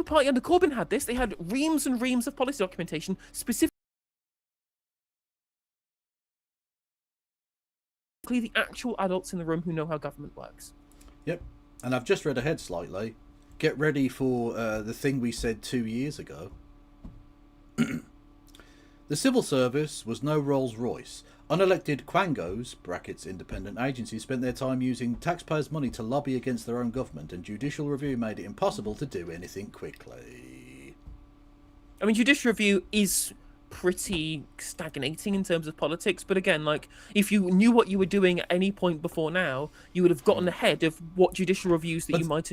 party under Corbyn had this. They had reams and reams of policy documentation specifically the actual adults in the room who know how government works. Yep. And I've just read ahead slightly. Get ready for the thing we said 2 years ago. The civil service was no Rolls Royce. Unelected quangos, brackets independent agencies, spent their time using taxpayers' money to lobby against their own government, and judicial review made it impossible to do anything quickly. I mean, judicial review is pretty stagnating in terms of politics, but again, like, if you knew what you were doing at any point before now, you would have gotten ahead of what judicial reviews that you might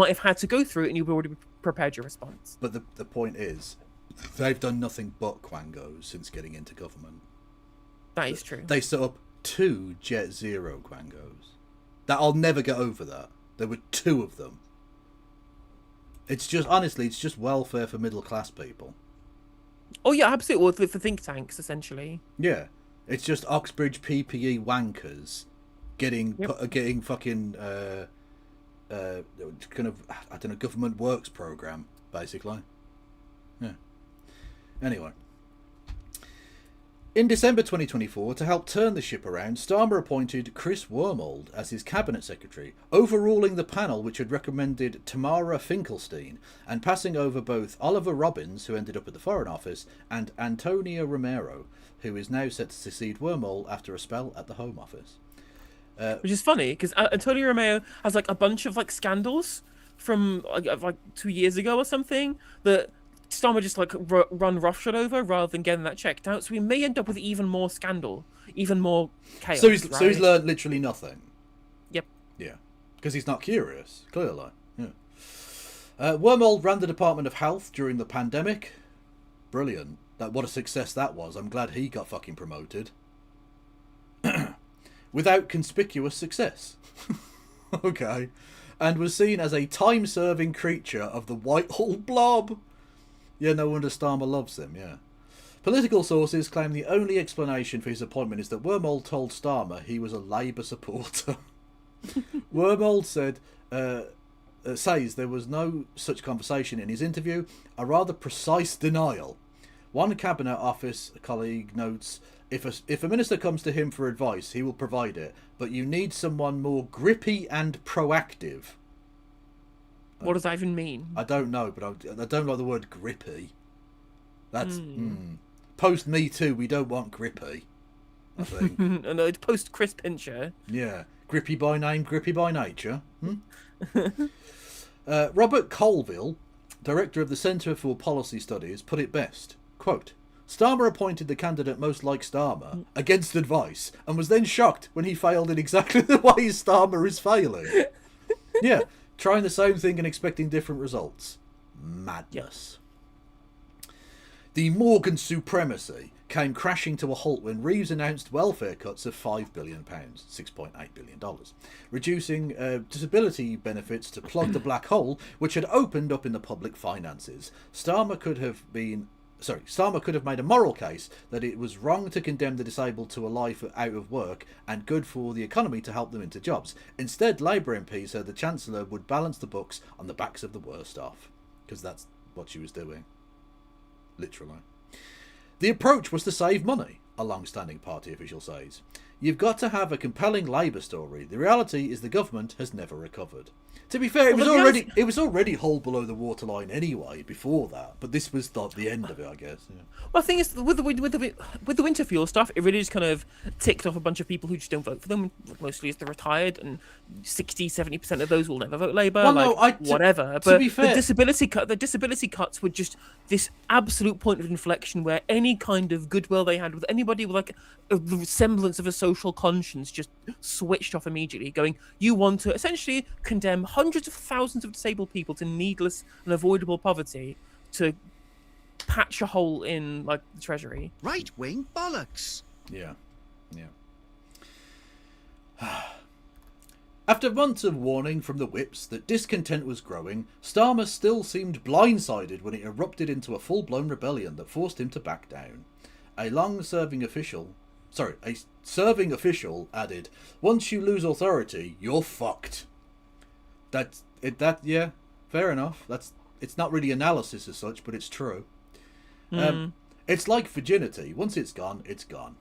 have had to go through, and you've already prepared your response. But the point is, they've done nothing but quangos since getting into government. That is true. They set up 2 Jet Zero quangos. I'll never get over that. There were 2 of them. It's just, honestly, it's just welfare for middle class people. Oh yeah, absolutely. Well, for think tanks, essentially. Yeah, it's just Oxbridge PPE wankers getting fucking kind of, I don't know, government works program basically. Yeah. Anyway. In December 2024, to help turn the ship around, Starmer appointed Chris Wormold as his cabinet secretary, overruling the panel which had recommended Tamara Finkelstein, and passing over both Oliver Robbins, who ended up at the Foreign Office, and Antonio Romero, who is now set to succeed Wormold after a spell at the Home Office. Which is funny, because Antonio Romero has like a bunch of like scandals from like 2 years ago or something that Starmer just like run roughshod over rather than getting that checked out. So we may end up with even more scandal, even more chaos. So he's learned literally nothing. Yep. Yeah, because he's not curious. Clearly. Yeah. Wormold ran the Department of Health during the pandemic. Brilliant. What a success that was. I'm glad he got fucking promoted. Without conspicuous success. Okay. And was seen as a time-serving creature of the Whitehall blob. Yeah, no wonder Starmer loves him, yeah. Political sources claim the only explanation for his appointment is that Wormold told Starmer he was a Labour supporter. Wormold says there was no such conversation in his interview, a rather precise denial. One Cabinet Office colleague notes, if a minister comes to him for advice, he will provide it, but you need someone more grippy and proactive. What does that even mean? I don't know, but I don't like the word grippy. That's post Me Too. We don't want grippy, I think. No, it's post Chris Pincher. Yeah, grippy by name, grippy by nature. Robert Colville, director of the Centre for Policy Studies, put it best. Quote, Starmer appointed the candidate most like Starmer, against advice, and was then shocked when he failed in exactly the way Starmer is failing. Yeah. Trying the same thing and expecting different results. Madness. The Morgan supremacy came crashing to a halt when Reeves announced welfare cuts of £5 billion, $6.8 billion, reducing disability benefits to plug the black hole which had opened up in the public finances. Starmer could have made a moral case that it was wrong to condemn the disabled to a life out of work and good for the economy to help them into jobs. Instead, Labour MP said the Chancellor would balance the books on the backs of the worst off. Because that's what she was doing. Literally. The approach was to save money, a long-standing party official says. You've got to have a compelling Labour story. The reality is the government has never recovered. To be fair, it was already hull below the waterline anyway before that, but this was the end of it, I guess. Yeah. Well, the thing is, with the winter fuel stuff, it really just kind of ticked off a bunch of people who just don't vote for them. Mostly, as they're retired, and 60-70% of those will never vote Labour. Well, whatever. But the disability cuts were just this absolute point of inflection where any kind of goodwill they had with anybody with like a semblance of a social conscience just switched off immediately. Going, you want to essentially condemn hundreds of thousands of disabled people to needless and avoidable poverty to patch a hole in like the treasury. Right-wing bollocks. Yeah. After months of warning from the whips that discontent was growing, Starmer still seemed blindsided when it erupted into a full-blown rebellion that forced him to back down. A serving official added, "Once you lose authority, you're fucked." Yeah, fair enough. That's It's not really analysis as such, but it's true. It's like virginity. Once it's gone, it's gone.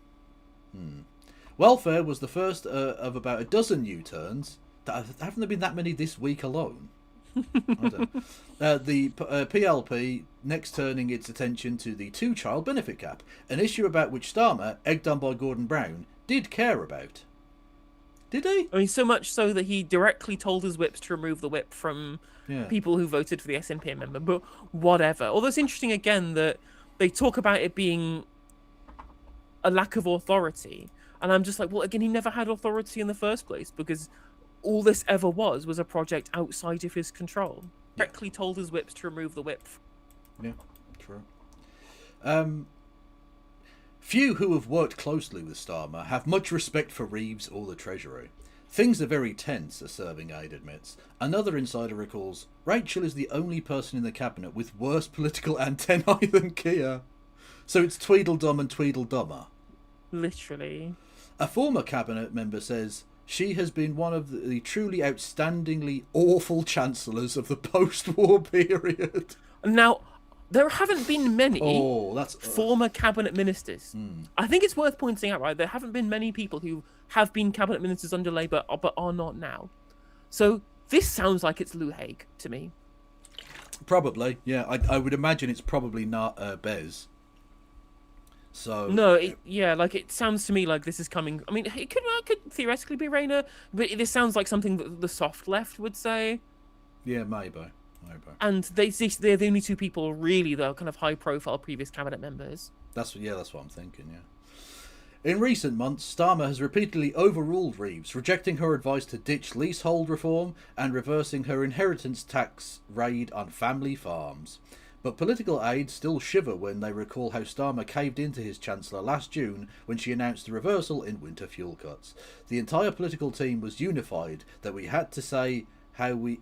Welfare was the first of about a dozen U-turns. Haven't there been that many this week alone? I don't know. The PLP next turning its attention to the two-child benefit cap, an issue about which Starmer, egged on by Gordon Brown, did care about. Did he? I mean, so much so that he directly told his whips to remove the whip from people who voted for the SNP amendment, but whatever. Although it's interesting, again, that they talk about it being a lack of authority, and I'm just like, well, again, he never had authority in the first place, because all this ever was a project outside of his control. Directly told his whips to remove the whip. Yeah, true. Few who have worked closely with Starmer have much respect for Reeves or the Treasury. Things are very tense, a serving aide admits. Another insider recalls, Rachel is the only person in the cabinet with worse political antennae than Keir. So it's Tweedledum and Tweedledummer. Literally. A former cabinet member says, she has been one of the truly outstandingly awful chancellors of the post-war period. Now, there haven't been many former cabinet ministers. I think it's worth pointing out, right? There haven't been many people who have been cabinet ministers under Labour but are not now. So this sounds like it's Lou Hague to me. Probably, yeah. I would imagine it's probably not Bez. So no, it sounds to me like this is coming. I mean, it could theoretically be Rayner, but this sounds like something that the soft left would say. Yeah, maybe. And they're the only two people really, the kind of high-profile previous cabinet members. That's what I'm thinking. Yeah. In recent months, Starmer has repeatedly overruled Reeves, rejecting her advice to ditch leasehold reform and reversing her inheritance tax raid on family farms. But political aides still shiver when they recall how Starmer caved into his chancellor last June when she announced the reversal in winter fuel cuts. The entire political team was unified that we had to say how we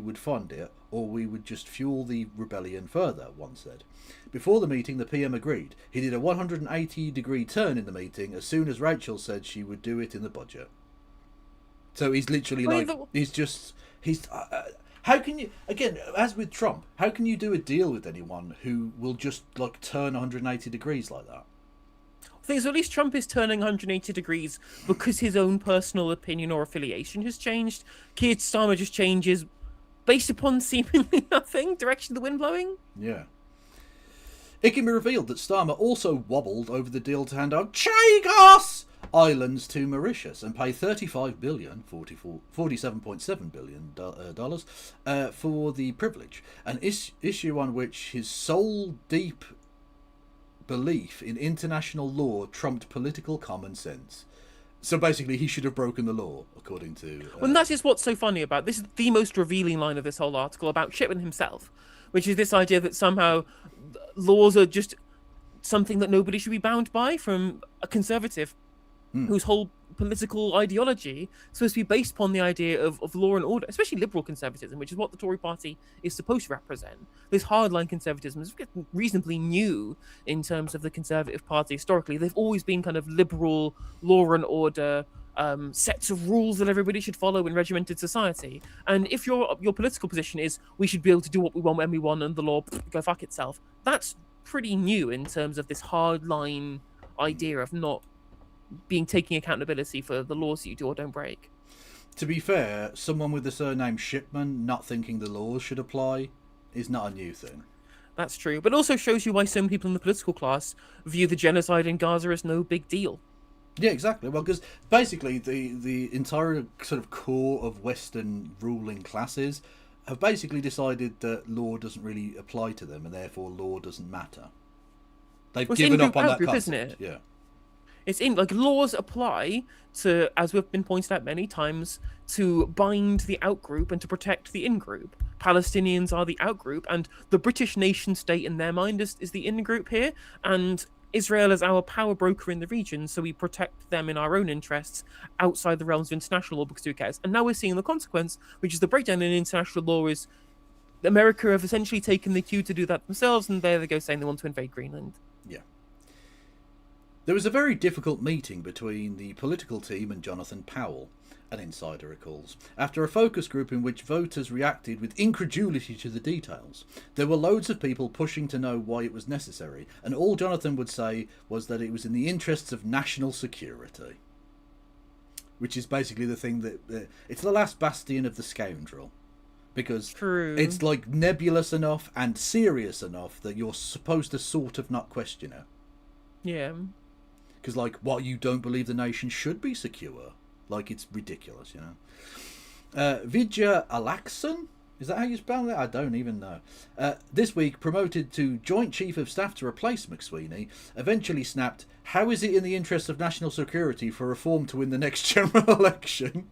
would fund it, or we would just fuel the rebellion further, one said. Before the meeting, the PM agreed. He did a 180-degree turn in the meeting as soon as Rachel said she would do it in the budget. So he's literally how can you, again, as with Trump, how can you do a deal with anyone who will just turn 180 degrees like that? I think so. At least Trump is turning 180 degrees because his own personal opinion or affiliation has changed. Keir Starmer just changes based upon seemingly nothing, direction of the wind blowing. Yeah. It can be revealed that Starmer also wobbled over the deal to hand out Chagos Islands to Mauritius and pay $35 billion, $47.7 billion dollars for the privilege, an issue on which his sole deep belief in international law trumped political common sense. So basically, he should have broken the law, according to... Well, and that's just what's so funny about this. Is the most revealing line of this whole article about Shipman himself, which is this idea that somehow laws are just something that nobody should be bound by, from a conservative whose whole political ideology is supposed to be based upon the idea of law and order, especially liberal conservatism, which is what the Tory party is supposed to represent. This hardline conservatism is reasonably new in terms of the Conservative Party historically. They've always been kind of liberal, law and order, sets of rules that everybody should follow in regimented society. And if your political position is we should be able to do what we want when we want and the law go fuck itself, that's pretty new in terms of this hardline idea of not taking accountability for the laws that you do or don't break. To be fair, someone with the surname Shipman not thinking the laws should apply is not a new thing. That's true, but also shows you why so many people in the political class view the genocide in Gaza as no big deal. Yeah, exactly. Well, because basically the entire sort of core of Western ruling classes have basically decided that law doesn't really apply to them and therefore law doesn't matter. They've given up on that concept, isn't it? Yeah. It's laws apply to, as we've been pointed out many times, to bind the outgroup and to protect the in-group. Palestinians are the outgroup, and the British nation state in their mind is the in-group here, and Israel is our power broker in the region, so we protect them in our own interests outside the realms of international law because who cares? And now we're seeing the consequence, which is the breakdown in international law is America have essentially taken the cue to do that themselves, and there they go saying they want to invade Greenland. Yeah. There was a very difficult meeting between the political team and Jonathan Powell. an insider recalls. After a focus group in which voters reacted with incredulity to the details, there were loads of people pushing to know why it was necessary, and all Jonathan would say was that it was in the interests of national security. Which is basically the thing that... it's the last bastion of the scoundrel. Because True. It's like nebulous enough and serious enough that you're supposed to sort of not question it. Yeah. Because, like, what, you don't believe the nation should be secure? Like, it's ridiculous, you know. Vidya Alaxon? Is that how you spell that? I don't even know. This week, promoted to Joint Chief of Staff to replace McSweeney, eventually snapped, "How is it in the interest of national security for Reform to win the next general election?"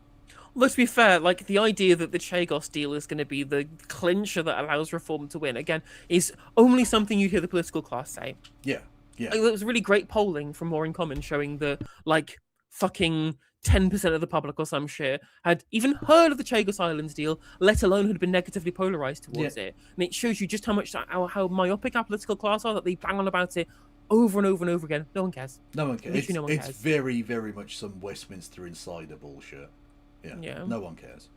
Let's be fair, like, the idea that the Chagos deal is going to be the clincher that allows Reform to win, again, is only something you hear the political class say. Yeah, yeah. Like, there was really great polling from More in Common showing that, like, fucking 10% of the public or some shit had even heard of the Chagos Islands deal, let alone had been negatively polarized towards it. And it shows you just how much how myopic our political class are, that they bang on about it over and over and over again. No one cares. No one cares. Literally no one It's cares. very, very much some Westminster insider bullshit. Yeah. No one cares.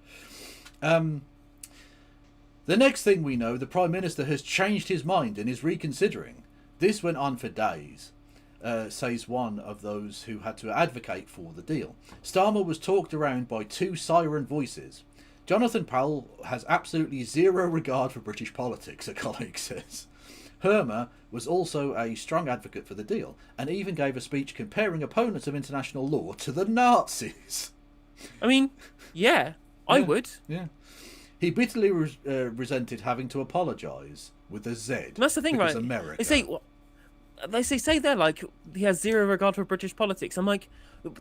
The next thing we know, the Prime Minister has changed his mind and is reconsidering. This went on for days. Says one of those who had to advocate for the deal. Starmer was talked around by two siren voices. Jonathan Powell has absolutely zero regard for British politics, a colleague says. Hermer was also a strong advocate for the deal, and even gave a speech comparing opponents of international law to the Nazis. I mean, yeah, I would. Yeah. He bitterly resented having to apologise with a Z. And that's the thing, right? America. They say they're like, he has zero regard for British politics. I'm like,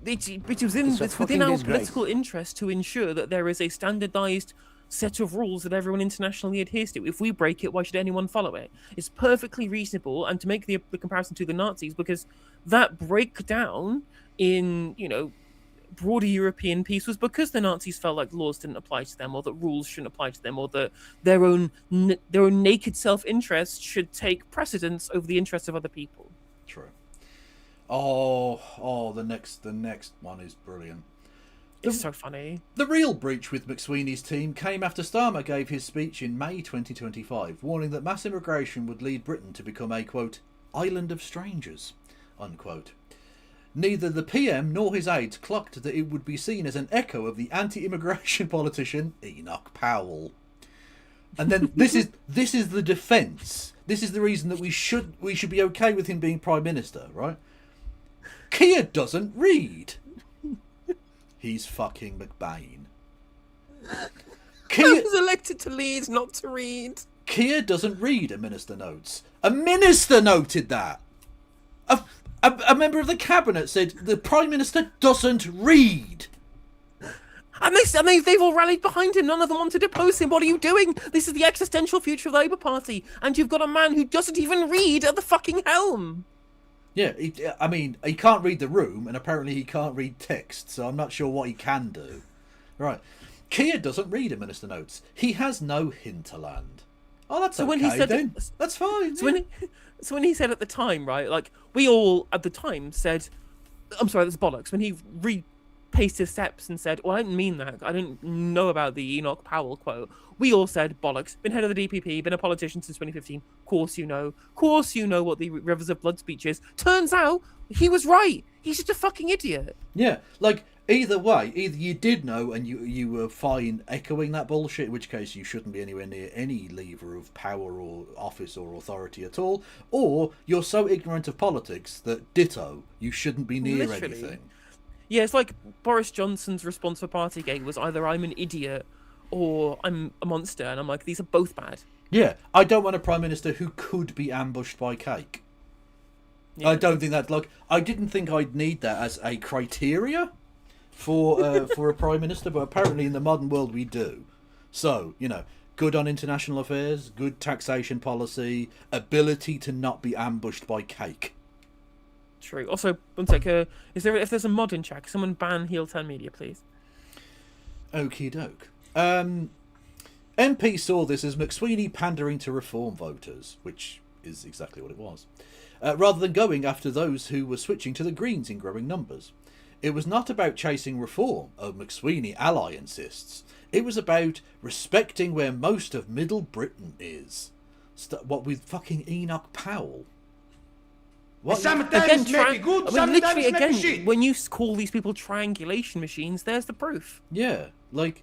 it's within our political interest to ensure that there is a standardised set of rules that everyone internationally adheres to. If we break it, why should anyone follow it? It's perfectly reasonable, and to make the comparison to the Nazis, because that breakdown in, you know, broader European peace was because the Nazis felt like laws didn't apply to them, or that rules shouldn't apply to them, or that their own naked self-interest should take precedence over the interests of other people. True. Oh, the next one is brilliant. It's so funny. The real breach with McSweeney's team came after Starmer gave his speech in May 2025, warning that mass immigration would lead Britain to become a, quote, island of strangers, unquote. Neither the PM nor his aides clocked that it would be seen as an echo of the anti-immigration politician Enoch Powell. And then this is the defence. This is the reason that we should be okay with him being Prime Minister, right? Keir doesn't read. He's fucking McBain. Keir was elected to lead, not to read. Keir doesn't read, a minister notes. A minister noted that. A member of the cabinet said the Prime Minister doesn't read. And they've all rallied behind him. None of them want to depose him. What are you doing? This is the existential future of the Labour Party. And you've got a man who doesn't even read at the fucking helm. Yeah, he can't read the room, and apparently he can't read text, so I'm not sure what he can do. Right. Keir doesn't read, a minister notes. He has no hinterland. Oh, that's so okay, when he said then. That's fine. So when he said at the time, right, like, we all, at the time, said, I'm sorry, that's bollocks. When he repaced his steps and said, well, I didn't mean that. I didn't know about the Enoch Powell quote. We all said, bollocks. Been head of the DPP, been a politician since 2015. Course you know what the Rivers of Blood speech is. Turns out, he was right. He's just a fucking idiot. Yeah, like, either way, either you did know and you were fine echoing that bullshit, in which case you shouldn't be anywhere near any lever of power or office or authority at all, or you're so ignorant of politics that ditto, you shouldn't be near anything. Yeah, it's like Boris Johnson's response for Partygate was either I'm an idiot or I'm a monster, and I'm like, these are both bad. Yeah, I don't want a Prime Minister who could be ambushed by cake. Yeah. I don't think that's like, I didn't think I'd need that as a criteria for a Prime Minister, but apparently in the modern world we do. So, you know, good on international affairs, good taxation policy, ability to not be ambushed by cake. True. Also, one sec, if there's a mod in chat, someone ban Heel 10 Media, please. Okie doke. MP saw this as McSweeney pandering to Reform voters, which is exactly what it was, rather than going after those who were switching to the Greens in growing numbers. It was not about chasing reform, a McSweeney ally insists. It was about respecting where most of Middle Britain is. What with fucking Enoch Powell? What? Sometimes make it good, sometimes make it shit. When you call these people triangulation machines, there's the proof. Yeah, like,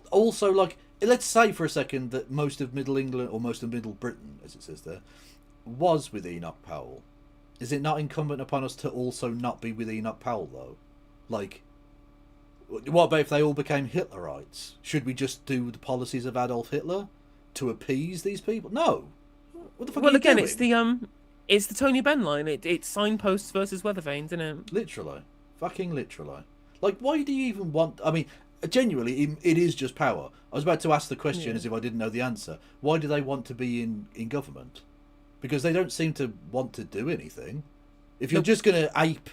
also, like, let's say for a second that most of Middle England, or most of Middle Britain, as it says there, was with Enoch Powell. Is it not incumbent upon us to also not be with Enoch Powell, though? Like, what about if they all became Hitlerites? Should we just do the policies of Adolf Hitler to appease these people? No. What the fuck are you doing? It's the Tony Benn line. It's signposts versus weather vanes, isn't it? Literally. Fucking literally. Like, why do you even want... I mean, genuinely, it is just power. I was about to ask the question as if I didn't know the answer. Why do they want to be in government? Because they don't seem to want to do anything. If you're just going to ape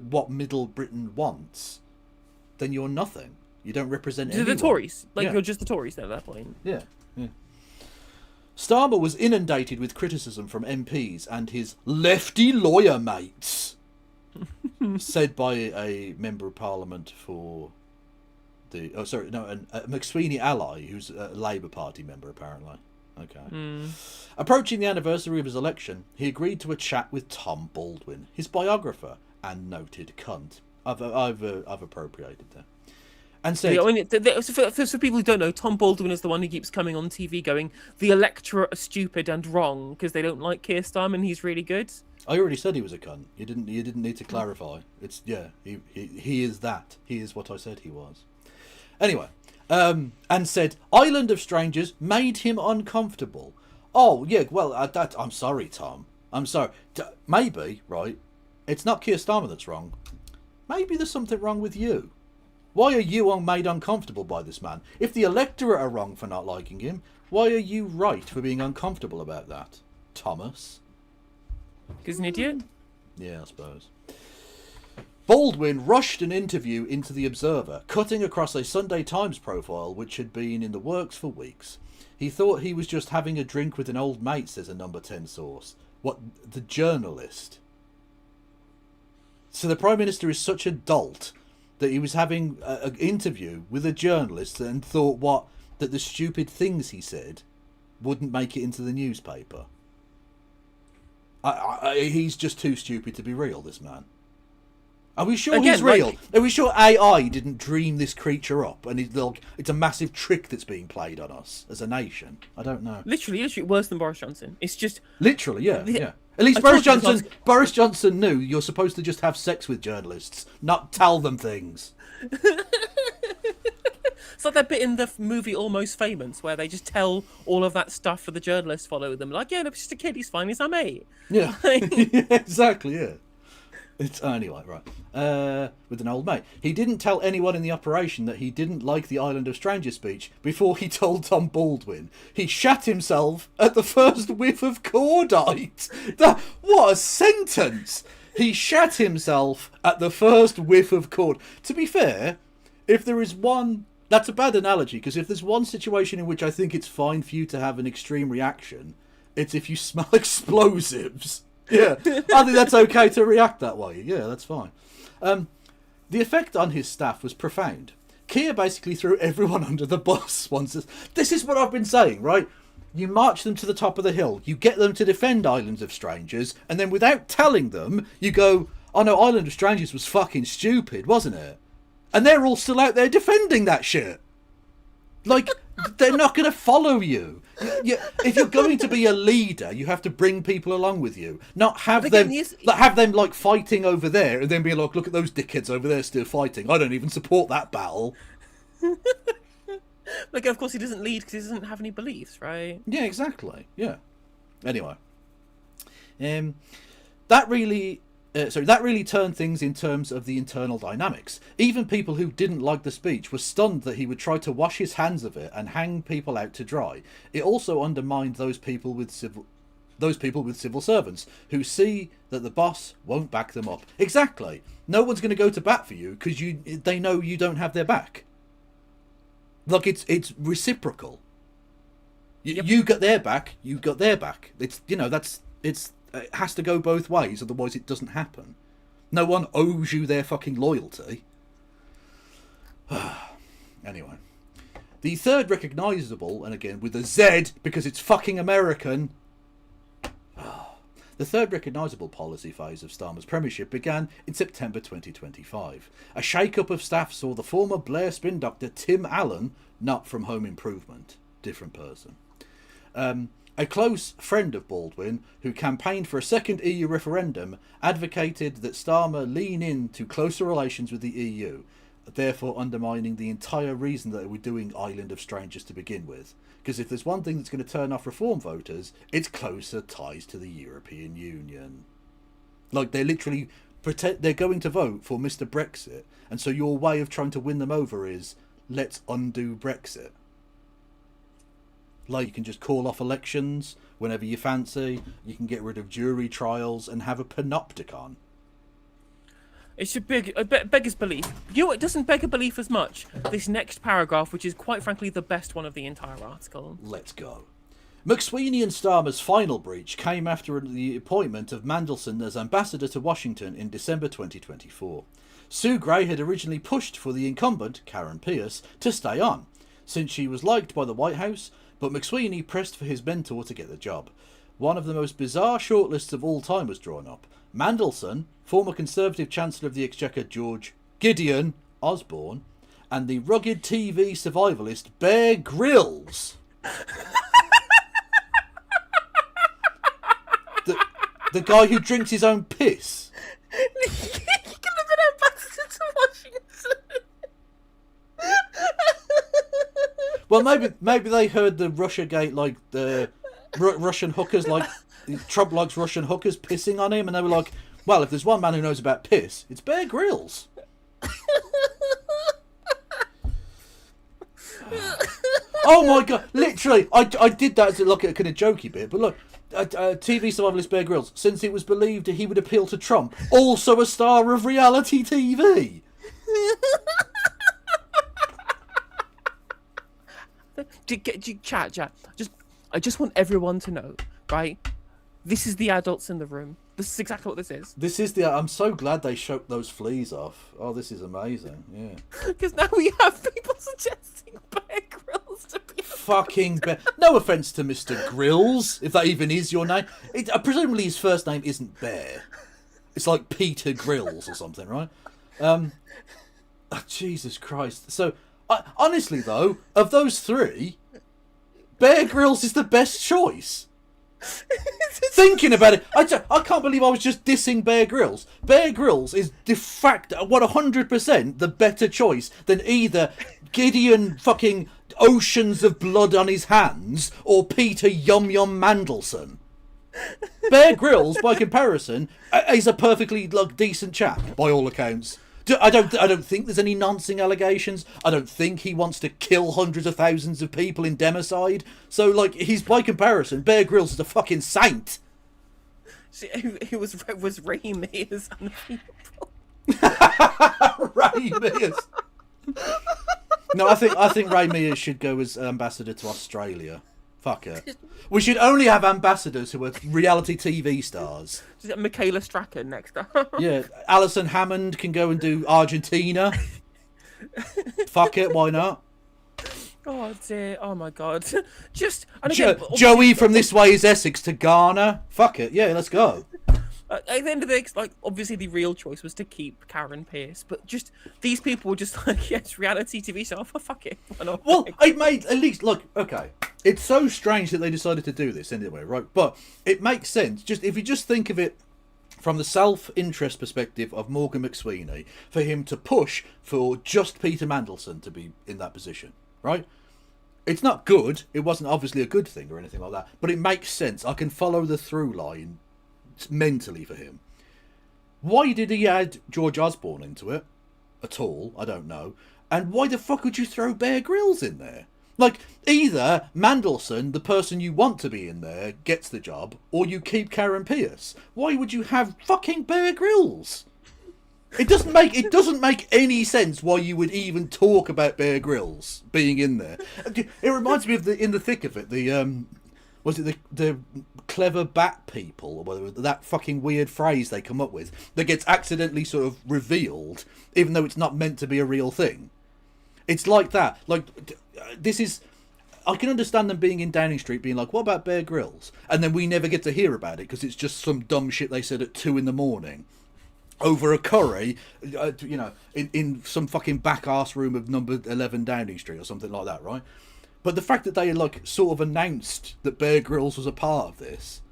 what Middle Britain wants, then you're nothing. You don't represent anyone. The Tories. You're just the Tories then at that point. Yeah. Starmer was inundated with criticism from MPs and his lefty lawyer mates, said by a member of Parliament for a McSweeney ally, who's a Labour Party member apparently. Okay. Approaching the anniversary of his election, he agreed to a chat with Tom Baldwin, his biographer and noted cunt. I've appropriated there. And said, for people who don't know, Tom Baldwin is the one who keeps coming on TV going, the electorate are stupid and wrong because they don't like Keir Starmer and he's really good. I already said he was a cunt. You didn't need to clarify. It's he is that. He is what I said he was. Anyway, and said Island of Strangers made him uncomfortable. Oh yeah, well I'm sorry, Tom. I'm sorry. Maybe right. It's not Keir Starmer that's wrong. Maybe there's something wrong with you. Why are you made uncomfortable by this man? If the electorate are wrong for not liking him, why are you right for being uncomfortable about that, Thomas? He's an idiot? Yeah, I suppose. Baldwin rushed an interview into The Observer, cutting across a Sunday Times profile which had been in the works for weeks. He thought he was just having a drink with an old mate, says a Number 10 source. What, the journalist? So the Prime Minister is such a dolt that he was having an interview with a journalist and thought that the stupid things he said wouldn't make it into the newspaper. He's just too stupid to be real, this man. Are we sure he's real? Are we sure AI didn't dream this creature up and it's a massive trick that's being played on us as a nation? I don't know. Literally worse than Boris Johnson. It's just... Literally, yeah. At least Boris Johnson knew you're supposed to just have sex with journalists, not tell them things. It's like that bit in the movie Almost Famous where they just tell all of that stuff for the journalists follow them. Like, yeah, no, it's just a kid, he's fine, he's our mate. Yeah, yeah, exactly, yeah. It's anyway, right. With an old mate. He didn't tell anyone in the operation that he didn't like the Island of Strangers speech before he told Tom Baldwin. He shat himself at the first whiff of cordite. What a sentence! He shat himself at the first whiff of cord. To be fair, if there is one... That's a bad analogy, because if there's one situation in which I think it's fine for you to have an extreme reaction, it's if you smell explosives. Yeah, I think that's okay to react that way. Yeah, that's fine. The effect on his staff was profound. Keir basically threw everyone under the bus once. This is what I've been saying, right? You march them to the top of the hill, you get them to defend Islands of Strangers, and then without telling them, you go, oh no, Island of Strangers was fucking stupid, wasn't it? And they're all still out there defending that shit. Like, they're not going to follow you. If you're going to be a leader, you have to bring people along with you, not have them like fighting over there and then be like, look at those dickheads over there still fighting. I don't even support that battle. Like, of course he doesn't lead because he doesn't have any beliefs, right? Yeah, exactly. Yeah. Anyway, that really turned things in terms of the internal dynamics. Even people who didn't like the speech were stunned that he would try to wash his hands of it and hang people out to dry. It also undermined those people with civil servants who see that the boss won't back them up. Exactly. No one's going to go to bat for you because they know you don't have their back. Like, it's reciprocal. You got their back, you got their back. It has to go both ways, otherwise it doesn't happen. No one owes you their fucking loyalty. Anyway. The third recognisable, and again with a Z because it's fucking American. The third recognisable policy phase of Starmer's premiership began in September 2025. A shake-up of staff saw the former Blair spin doctor Tim Allen, not from Home Improvement, different person, a close friend of Baldwin, who campaigned for a second EU referendum, advocated that Starmer lean into closer relations with the EU, therefore undermining the entire reason that they were doing Island of Strangers to begin with. Because if there's one thing that's going to turn off reform voters, it's closer ties to the European Union. Like, they're literally they're going to vote for Mr. Brexit, and so your way of trying to win them over is, let's undo Brexit. Like, you can just call off elections whenever you fancy, you can get rid of jury trials and have a panopticon. It should beggars belief. You know what doesn't beg a belief as much? This next paragraph, which is quite frankly the best one of the entire article. Let's go. McSweeney and Starmer's final breach came after the appointment of Mandelson as ambassador to Washington in December 2024. Sue Gray had originally pushed for the incumbent, Karen Pierce, to stay on, since she was liked by the White House, but McSweeney pressed for his mentor to get the job. One of the most bizarre shortlists of all time was drawn up. Mandelson, former Conservative Chancellor of the Exchequer George Gideon Osborne, and the rugged TV survivalist Bear Grylls. the guy who drinks his own piss. He could have been ambassador to Washington. Well, maybe they heard the Russiagate, like the Russian hookers, like Trump likes Russian hookers pissing on him, and they were like, well, if there's one man who knows about piss, it's Bear Grylls. Oh my god, literally, I did that as like a kind of jokey bit, but look, TV survivalist Bear Grylls, since it was believed that he would appeal to Trump, also a star of reality TV. Chat. I just want everyone to know, right? This is the adults in the room. This is exactly what this is. I'm so glad they shook those fleas off. Oh, this is amazing. Yeah. Because now we have people suggesting Bear Grylls to be fucking Bear. No offence to Mr. Grylls, if that even is your name. Presumably his first name isn't Bear. It's like Peter Grylls or something, right? Oh, Jesus Christ. So, honestly though, of those three, Bear Grylls is the best choice. Thinking about it, I can't believe I was just dissing Bear Grylls. Bear Grylls is de facto 100% the better choice than either Gideon fucking oceans of blood on his hands or Peter Yum Yum Mandelson. Bear Grylls, by comparison, is a perfectly decent chap by all accounts. I don't think there's any nonsense allegations. I don't think he wants to kill hundreds of thousands of people in democide. So, he's, by comparison, Bear Grylls is a fucking saint. See, it was Ray Mears on the people. Ray Mears. No, I think Ray Mears should go as ambassador to Australia. Fuck it. We should only have ambassadors who are reality TV stars. Michaela Strachan next up. Yeah, Alison Hammond can go and do Argentina. Fuck it, why not? Oh dear, oh my god. Joey from This Way Is Essex to Ghana. Fuck it, yeah, let's go. At the end of the day, obviously the real choice was to keep Karen Pierce, but just these people were just like, yes, reality TV show, fuck it. Well, it made, at least, okay, it's so strange that they decided to do this anyway, right? But it makes sense, if you just think of it from the self-interest perspective of Morgan McSweeney, for him to push for just Peter Mandelson to be in that position, right? It's not good, it wasn't obviously a good thing or anything like that, but it makes sense. I can follow the through line mentally for him. Why did he add George Osborne into it at all? I don't know. And why the fuck would you throw Bear Grylls in there? Either Mandelson, the person you want to be in there, gets the job, or you keep Karen Pierce. Why would you have fucking Bear Grylls? It doesn't make any sense why you would even talk about Bear Grylls being in there. It reminds me of In the Thick of It, the was it the clever bat people, or whatever, that fucking weird phrase they come up with that gets accidentally sort of revealed, even though it's not meant to be a real thing. It's like that. Like, this is... I can understand them being in Downing Street being like, what about Bear Grylls? And then we never get to hear about it because it's just some dumb shit they said at 2 a.m. over a curry, you know, in some fucking back-arse room of number 11 Downing Street or something like that, right? But the fact that they, like, sort of announced that Bear Grylls was a part of this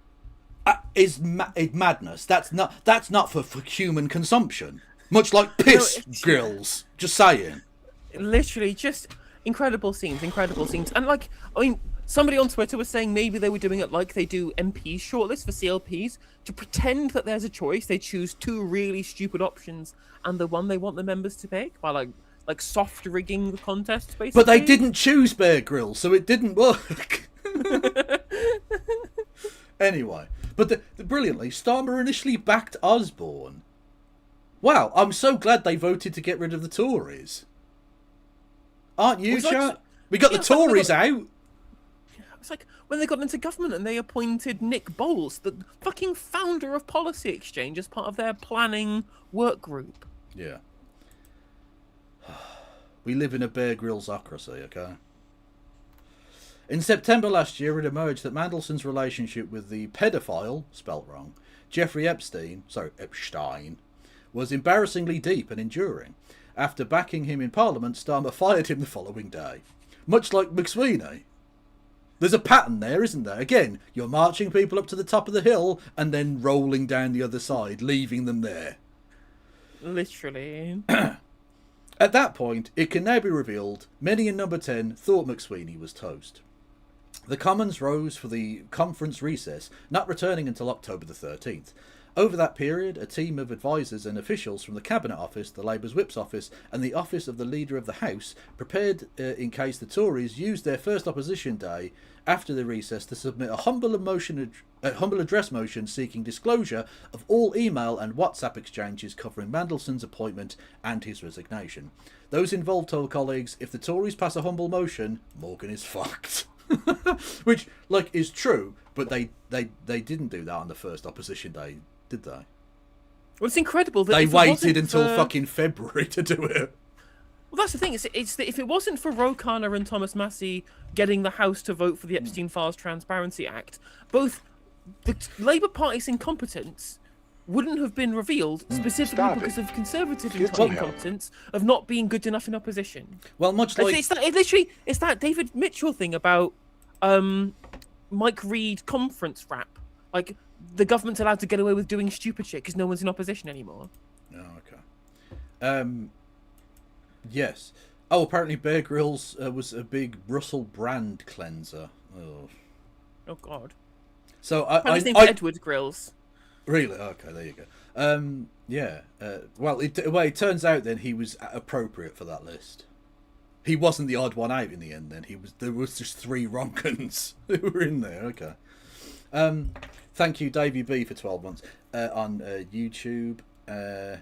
is madness. That's not for human consumption. Much like piss grills. Just saying. Literally, just incredible scenes. And, like, I mean, somebody on Twitter was saying maybe they were doing it like they do MPs shortlist for CLPs, to pretend that there's a choice. They choose 2 really stupid options and the one they want the members to pick by, like soft rigging the contest, basically. But they didn't choose Bear Grylls, so it didn't work. Anyway, but brilliantly, Starmer initially backed Osborne. Wow, I'm so glad they voted to get rid of the Tories. Aren't you, chat? We got the Tories out. It's like when they got into government and they appointed Nick Bowles, the fucking founder of Policy Exchange, as part of their planning work group. Yeah. We live in a Bear Grylls-ocracy, okay? In September last year, it emerged that Mandelson's relationship with the pedophile, spelt wrong, Jeffrey Epstein, was embarrassingly deep and enduring. After backing him in Parliament, Starmer fired him the following day. Much like McSweeney. There's a pattern there, isn't there? Again, you're marching people up to the top of the hill and then rolling down the other side, leaving them there. Literally. At that point, it can now be revealed, many in Number 10 thought McSweeney was toast. The Commons rose for the conference recess, not returning until October the 13th. Over that period, a team of advisers and officials from the Cabinet Office, the Labour's Whip's Office, and the Office of the Leader of the House prepared in case the Tories used their first opposition day after the recess to submit a humble address motion seeking disclosure of all email and WhatsApp exchanges covering Mandelson's appointment and his resignation. Those involved told colleagues, if the Tories pass a humble motion, Morgan is fucked. Which, like, is true, but they didn't do that on the first opposition day, did they? Well, it's incredible that they waited until fucking February to do it. Well, that's the thing. It's that if it wasn't for Ro Khanna and Thomas Massey getting the House to vote for the Epstein Files Transparency Act, both the Labour Party's incompetence wouldn't have been revealed specifically because of Conservative incompetence of not being good enough in opposition. Well, much like it's that David Mitchell thing about Mike Reid conference rap. Like, the government's allowed to get away with doing stupid shit because no one's in opposition anymore. Oh, okay. Yes. Oh, apparently Bear Grylls was a big Russell Brand cleanser. Oh God. So his name's Edward Grills. Really? Okay, there you go. Yeah. Well, it turns out then he was appropriate for that list. He wasn't the odd one out in the end. Then there was just 3 Ronkins who were in there. Okay. Thank you, Davey B, for 12 months on YouTube. Hang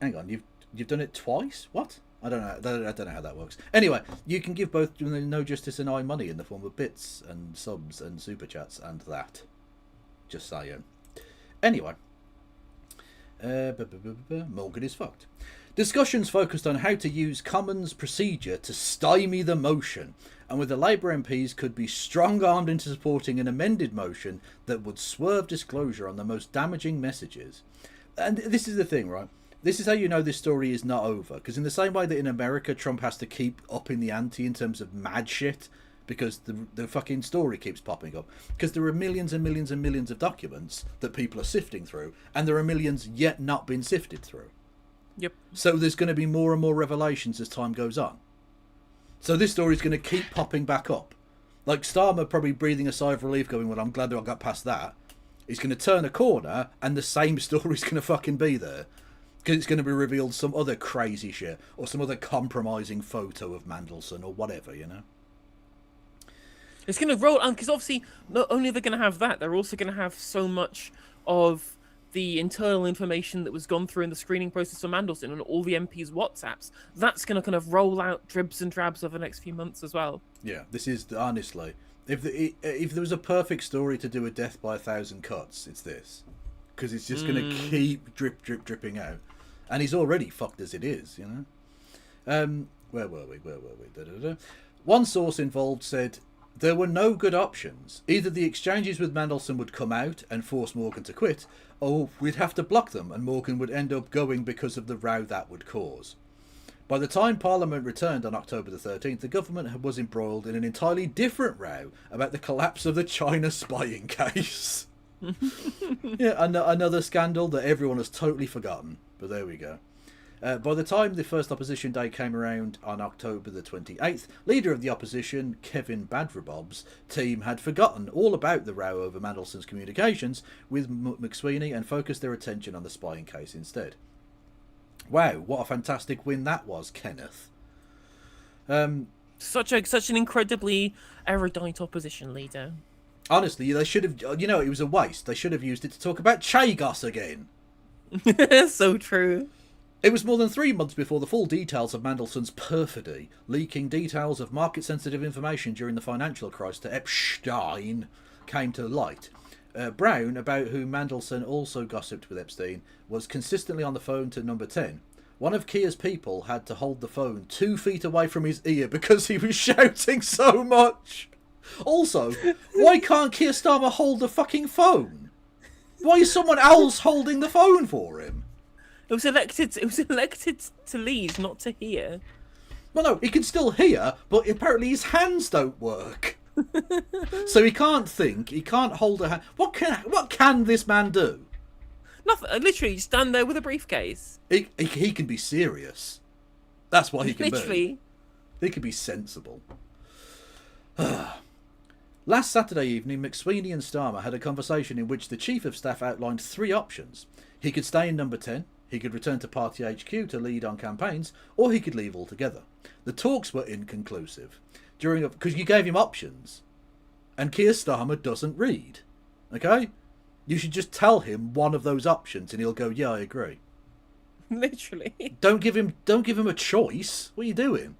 on, you've done it twice? What? I don't know. I don't know how that works. Anyway, you can give both No Justice and I money in the form of bits and subs and super chats and that. Just saying. Anyway, Morgan is fucked. Discussions focused on how to use Commons procedure to stymie the motion, and whether Labour MPs could be strong-armed into supporting an amended motion that would swerve disclosure on the most damaging messages. And this is the thing, right? This is how you know this story is not over, because in the same way that in America Trump has to keep upping the ante in terms of mad shit, because the fucking story keeps popping up, because there are millions and millions and millions of documents that people are sifting through, and there are millions yet not been sifted through. Yep. So there's going to be more and more revelations as time goes on. So this story is going to keep popping back up. Like Starmer probably breathing a sigh of relief going, well, I'm glad that I got past that. He's going to turn a corner and the same story's going to fucking be there. Because it's going to be revealed some other crazy shit or some other compromising photo of Mandelson or whatever, you know? It's going to roll on, because obviously not only are they going to have that, they're also going to have so much of the internal information that was gone through in the screening process for Mandelson and all the MPs' WhatsApps, that's going to kind of roll out dribs and drabs over the next few months as well. Yeah, this is, honestly, if there was a perfect story to do a death by 1,000 cuts, it's this. Because it's just going to keep dripping out. And he's already fucked as it is, you know? Where were we? One source involved said there were no good options. Either the exchanges with Mandelson would come out and force Morgan to quit, or we'd have to block them and Morgan would end up going because of the row that would cause. By the time Parliament returned on October the 13th, the government was embroiled in an entirely different row about the collapse of the China spying case. Yeah, another scandal that everyone has totally forgotten. But there we go. By the time the first opposition day came around on October the 28th, leader of the opposition, Kevin Badrabob's team had forgotten all about the row over Mandelson's communications with McSweeney and focused their attention on the spying case instead. Wow, what a fantastic win that was, Kenneth. Such an incredibly erudite opposition leader. Honestly, they should have, you know, it was a waste. They should have used it to talk about Chagos again. So true. It was more than 3 months before the full details of Mandelson's perfidy, leaking details of market-sensitive information during the financial crisis to Epstein, came to light. Brown, about whom Mandelson also gossiped with Epstein, was consistently on the phone to number 10. One of Keir's people had to hold the phone 2 feet away from his ear because he was shouting so much. Also, why can't Keir Starmer hold the fucking phone? Why is someone else holding the phone for him? It was elected to lead, not to hear. Well, no, he can still hear, but apparently his hands don't work. So he can't think. He can't hold a hand. What can this man do? Nothing. Literally, stand there with a briefcase. He can be serious. That's what he can Literally. be. He can be sensible. Last Saturday evening, McSweeney and Starmer had a conversation in which the Chief of Staff outlined 3 options. He could stay in number 10, he could return to Party HQ to lead on campaigns, or he could leave altogether. The talks were inconclusive. Because you gave him options. And Keir Starmer doesn't read. Okay? You should just tell him one of those options and he'll go, yeah, I agree. Literally. Don't give him a choice. What are you doing?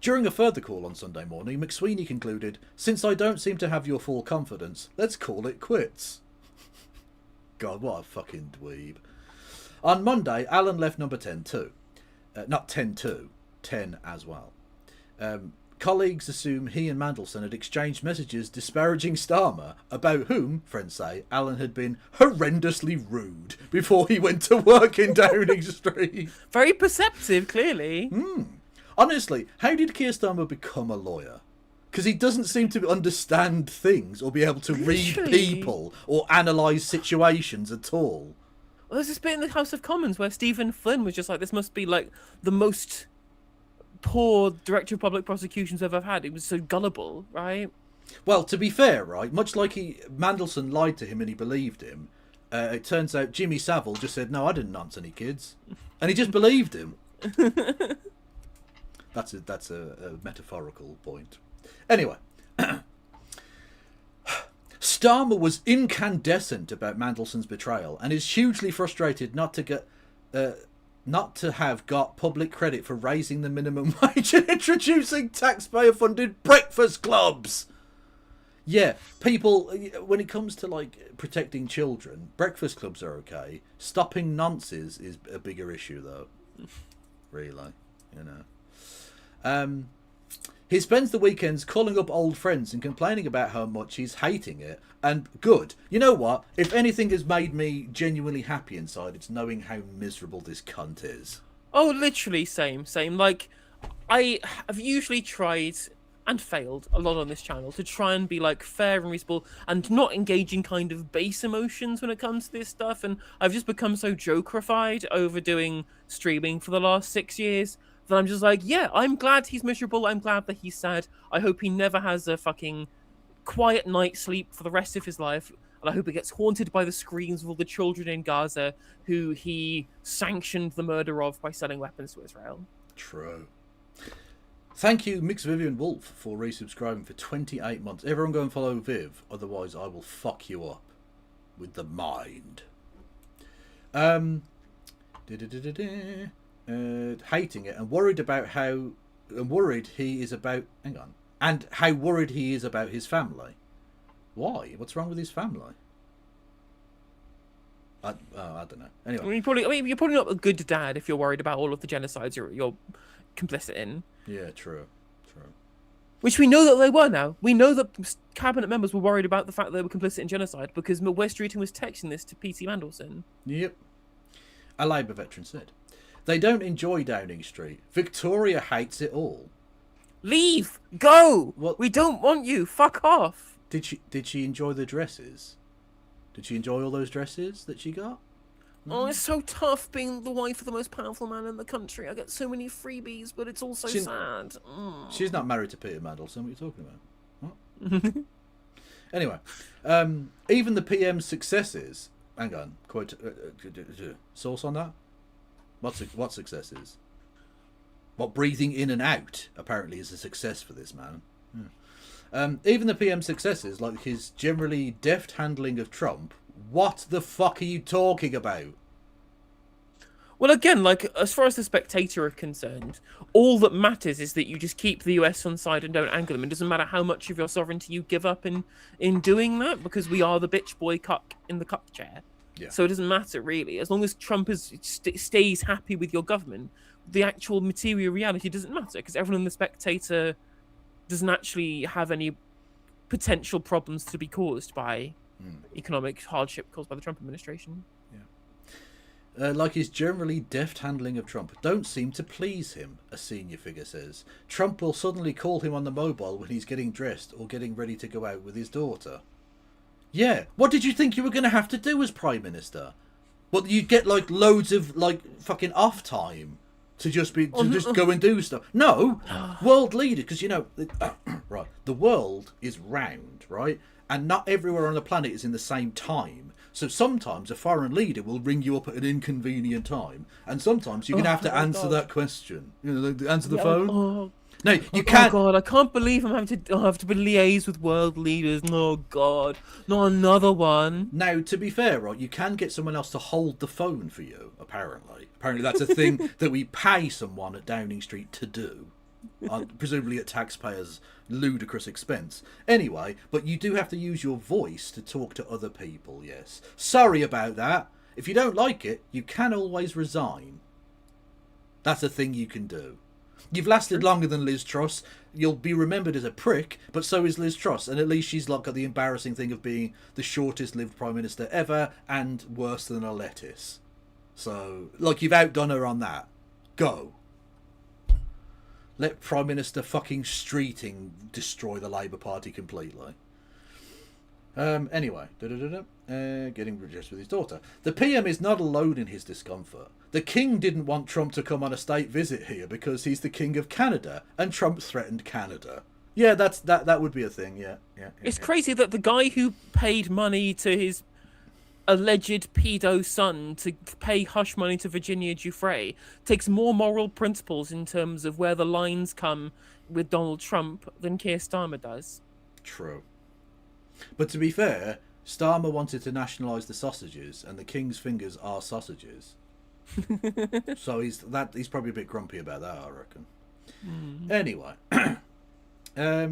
During a further call on Sunday morning, McSweeney concluded, since I don't seem to have your full confidence, let's call it quits. God, what a fucking dweeb. On Monday, Alan left number 10 too. Not 10 too, 10 as well. Colleagues assume he and Mandelson had exchanged messages disparaging Starmer, about whom, friends say, Alan had been horrendously rude before he went to work in Downing Street. Very perceptive, clearly. Honestly, how did Keir Starmer become a lawyer? Because he doesn't seem to understand things or be able to read people or analyse situations at all. Well, there's this bit in the House of Commons where Stephen Flynn was just like, this must be like the most poor Director of Public Prosecutions I've ever had. It was so gullible, right? Well, to be fair, right, much like Mandelson lied to him and he believed him, it turns out Jimmy Savile just said, no, I didn't nonce any kids. And he just believed him. That's a metaphorical point. Anyway, Starmer was incandescent about Mandelson's betrayal and is hugely frustrated not to have got public credit for raising the minimum wage and introducing taxpayer-funded breakfast clubs. Yeah, people, when it comes to like protecting children, breakfast clubs are okay. Stopping nonces is a bigger issue, though. Really, you know. He spends the weekends calling up old friends and complaining about how much he's hating it. And good. You know what? If anything has made me genuinely happy inside, it's knowing how miserable this cunt is. Oh, literally, same. Like, I have usually tried and failed a lot on this channel to try and be like fair and reasonable and not engage in kind of base emotions when it comes to this stuff. And I've just become so jokerified over doing streaming for the last 6 years that I'm just like, yeah, I'm glad he's miserable. I'm glad that he's sad. I hope he never has a fucking quiet night's sleep for the rest of his life. And I hope he gets haunted by the screams of all the children in Gaza who he sanctioned the murder of by selling weapons to Israel. True. Thank you, Mix Vivian Wolf, for resubscribing for 28 months. Everyone go and follow Viv, otherwise I will fuck you up. with the mind. Hating it and worried about how worried he is about how worried he is about his family. Why? What's wrong with his family? I don't know. Anyway, you're probably not a good dad if you're worried about all of the genocides you're complicit in. Yeah, true. Which we know that they were now. We know that cabinet members were worried about the fact that they were complicit in genocide because West Streeting was texting this to P.T. Mandelson. Yep. A Labour veteran said. They don't enjoy Downing Street. Victoria hates it all. Leave! Go! What? We don't want you. Fuck off. Did she enjoy the dresses? Did she enjoy all those dresses that she got? Oh, it's so tough being the wife of the most powerful man in the country. I get so many freebies, but it's also sad. She's not married to Peter Mandelson. What are you talking about? What? Anyway, even the PM's successes... Hang on. Quote, source on that? What successes? What breathing in and out, apparently, is a success for this man. Yeah. Even the PM's successes, like his generally deft handling of Trump... What the fuck are you talking about? Well, again, like, as far as the Spectator are concerned, all that matters is that you just keep the US on side and don't anger them. It doesn't matter how much of your sovereignty you give up in doing that, because we are the bitch boy cuck in the cuck chair. Yeah. So it doesn't matter, really. As long as Trump stays happy with your government, the actual material reality doesn't matter, because everyone in the Spectator doesn't actually have any potential problems to be caused by... economic hardship caused by the Trump administration. Yeah. Like his generally deft handling of Trump don't seem to please him, a senior figure says. Trump will suddenly call him on the mobile when he's getting dressed or getting ready to go out with his daughter. Yeah, what did you think you were going to have to do as Prime Minister? What, you'd get like loads of like fucking off time to just go and do stuff? No, world leader, because you know, right, the world is round, right? And not everywhere on the planet is in the same time. So sometimes a foreign leader will ring you up at an inconvenient time. And sometimes you're going to have to answer that question. You know, answer the phone. No, you can't. Oh, God, I can't believe I have to liaise with world leaders. No, God. Not another one. Now, to be fair, right, you can get someone else to hold the phone for you, apparently. Apparently that's a thing that we pay someone at Downing Street to do. Presumably at taxpayers' ludicrous expense. Anyway, but you do have to use your voice to talk to other people, yes. Sorry about that. If you don't like it, you can always resign. That's a thing you can do. You've lasted longer than Liz Truss. You'll be remembered as a prick, but so is Liz Truss. And at least she's like got the embarrassing thing of being the shortest lived Prime Minister ever and worse than a lettuce. So, like, you've outdone her on that. Go. Let Prime Minister fucking Streeting destroy the Labour Party completely. Anyway, getting dressed with his daughter. The PM is not alone in his discomfort. The King didn't want Trump to come on a state visit here because he's the King of Canada, and Trump threatened Canada. Yeah, that would be a thing. Yeah. It's crazy that the guy who paid money to his alleged pedo son to pay hush money to Virginia Giuffre takes more moral principles in terms of where the lines come with Donald Trump than Keir Starmer does. True. But to be fair, Starmer wanted to nationalise the sausages, and the King's fingers are sausages. So he's probably a bit grumpy about that, I reckon. Anyway. Where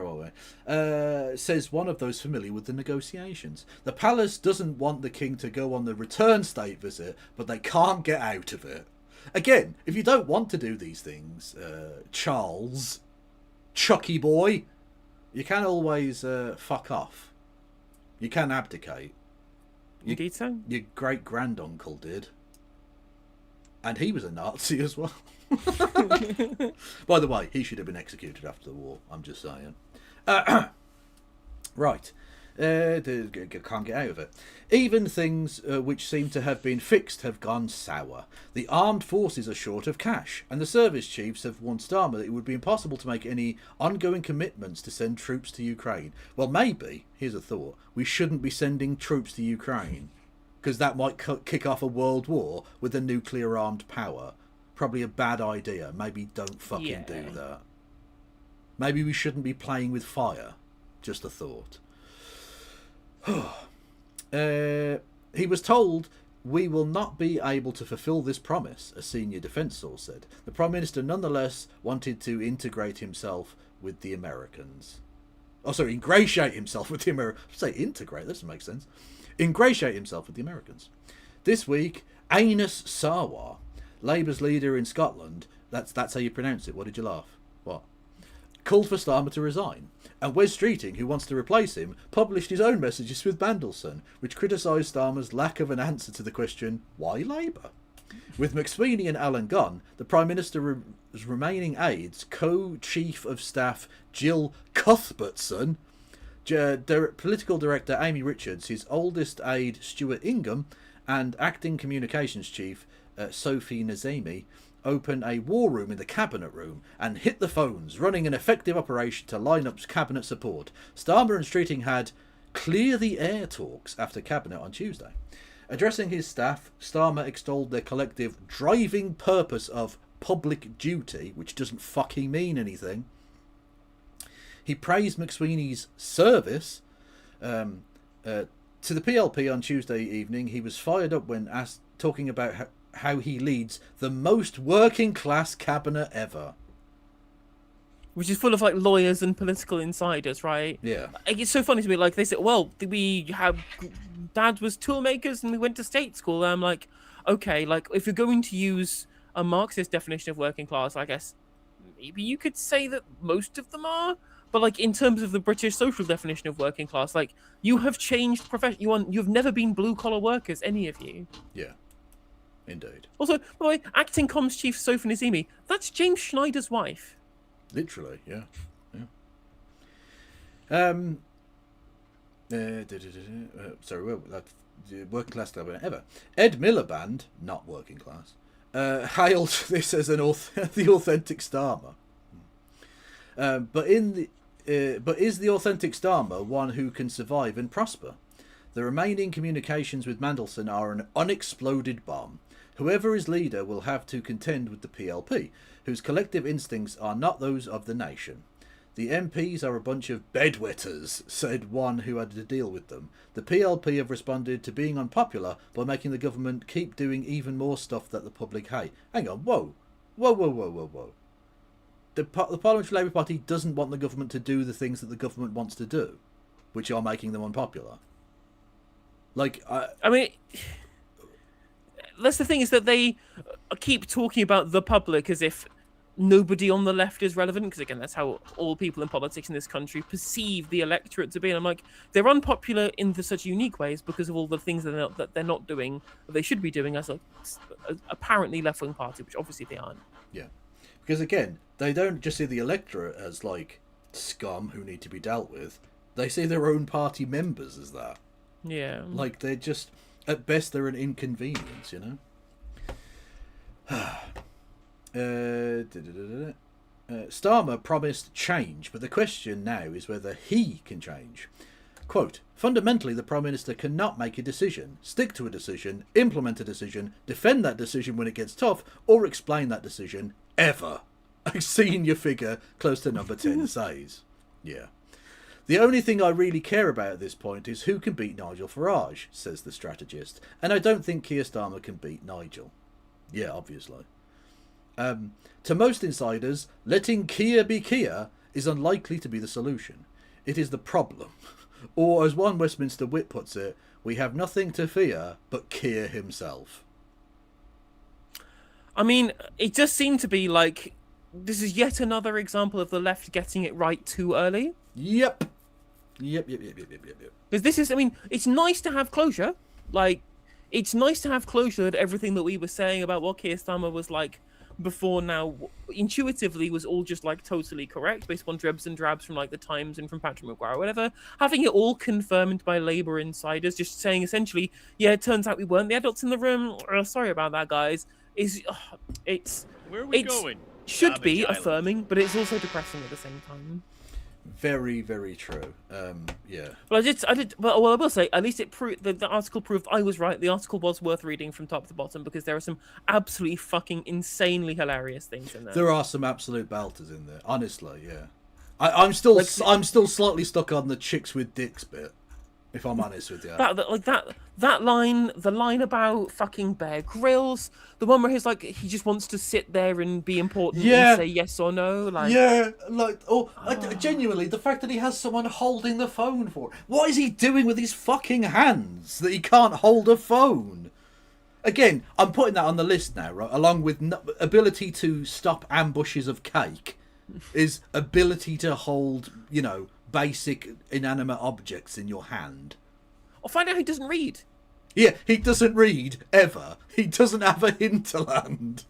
are we? Says one of those familiar with the negotiations. The palace doesn't want the king to go on the return state visit, but they can't get out of it. Again, if you don't want to do these things, Charles, Chucky boy, you can always fuck off. You can abdicate. Indeed so. Your great-granduncle did. And he was a Nazi as well. By the way, he should have been executed after the war. I'm just saying. Right. Can't get out of it. Even things which seem to have been fixed have gone sour. The armed forces are short of cash, and the service chiefs have warned Starmer that it would be impossible to make any ongoing commitments to send troops to Ukraine. Well, maybe, here's a thought, we shouldn't be sending troops to Ukraine, because that might kick off a world war with a nuclear armed power. Probably a bad idea. Maybe don't fucking do that. Maybe we shouldn't be playing with fire. Just a thought. He was told, "We will not be able to fulfill this promise," a senior defence source said. The Prime Minister nonetheless wanted to integrate himself with the Americans. Oh, sorry, ingratiate himself with the Americans. Say integrate, that doesn't make sense. Ingratiate himself with the Americans. This week, Anas Sarwar, Labour's leader in Scotland, that's how you pronounce it. What did you laugh? What? Called for Starmer to resign. And Wes Streeting, who wants to replace him, published his own messages with Mandelson, which criticised Starmer's lack of an answer to the question, why Labour? With McSweeney and Allen gone, the Prime Minister's remaining aides, co-chief of staff Jill Cuthbertson, political director Amy Richards, his oldest aide Stuart Ingham, and acting communications chief Sophie Nazemi, open a war room in the cabinet room and hit the phones, running an effective operation to line up cabinet support. Starmer and Streeting had clear the air talks after cabinet on Tuesday. Addressing his staff, Starmer extolled their collective driving purpose of public duty, which doesn't fucking mean anything. He praised McSweeney's service to the PLP on Tuesday evening. He was fired up when asked, talking about how he leads the most working class cabinet ever. Which is full of like lawyers and political insiders, right? Yeah. It's so funny to me. Like they said, well, Dad was toolmakers and we went to state school. And I'm like, okay, like if you're going to use a Marxist definition of working class, I guess maybe you could say that most of them are. But like in terms of the British social definition of working class, like you have changed profession. You've never been blue collar workers, any of you. Yeah. Indeed. Also, by the way, acting comms chief Sophie Nazemi, that's James Schneider's wife. Literally, yeah. Sorry, well, that's working class cabinet ever. Ed Miliband, not working class, hailed this as the authentic Starmer. But is the authentic Starmer one who can survive and prosper? The remaining communications with Mandelson are an unexploded bomb. Whoever is leader will have to contend with the PLP, whose collective instincts are not those of the nation. The MPs are a bunch of bedwetters, said one who had to deal with them. The PLP have responded to being unpopular by making the government keep doing even more stuff that the public hate. Hang on, whoa. The Parliamentary Labour Party doesn't want the government to do the things that the government wants to do, which are making them unpopular. Like, I mean, that's the thing, is that they keep talking about the public as if nobody on the left is relevant, because again, that's how all people in politics in this country perceive the electorate to be. And I'm like, they're unpopular in such unique ways because of all the things that they're not doing, that they should be doing as a apparently left-wing party, which obviously they aren't. Yeah, because again, they don't just see the electorate as like scum who need to be dealt with. They see their own party members as that. Yeah. Like, they're just, at best, they're an inconvenience, you know? Starmer promised change, but the question now is whether he can change. Quote, fundamentally, the Prime Minister cannot make a decision, stick to a decision, implement a decision, defend that decision when it gets tough, or explain that decision, ever. A senior figure close to number 10 says. Yeah. The only thing I really care about at this point is who can beat Nigel Farage, says the strategist, and I don't think Keir Starmer can beat Nigel. Yeah, obviously. To most insiders, letting Keir be Keir is unlikely to be the solution. It is the problem. Or, as one Westminster wit puts it, we have nothing to fear but Keir himself. I mean, it just seemed to be like, this is yet another example of the left getting it right too early. Yep. Because this is, I mean, it's nice to have closure. Like, it's nice to have closure that everything that we were saying about what Keir Starmer was like before now intuitively was all just like totally correct based on dribs and drabs from like the Times and from Patrick Maguire or whatever. Having it all confirmed by Labour insiders, just saying essentially, yeah, it turns out we weren't the adults in the room. Sorry about that, guys. Where are we going? Should be affirming, but it's also depressing at the same time. Very, very true. Yeah. Well, I will say, at least it proved the article proved I was right. The article was worth reading from top to bottom because there are some absolutely fucking insanely hilarious things in there. There are some absolute belters in there, honestly. Yeah. I'm still slightly stuck on the chicks with dicks bit. if I'm honest with you. That line, the line about fucking Bear Grylls, the one where he's like, he just wants to sit there and be important and say yes or no. Like, genuinely, the fact that he has someone holding the phone for him. What is he doing with his fucking hands that he can't hold a phone? Again, I'm putting that on the list now, right? Along with ability to stop ambushes of cake, is ability to hold, basic inanimate objects in your hand. I'll find out he doesn't read. Yeah, he doesn't read ever. He doesn't have a hinterland.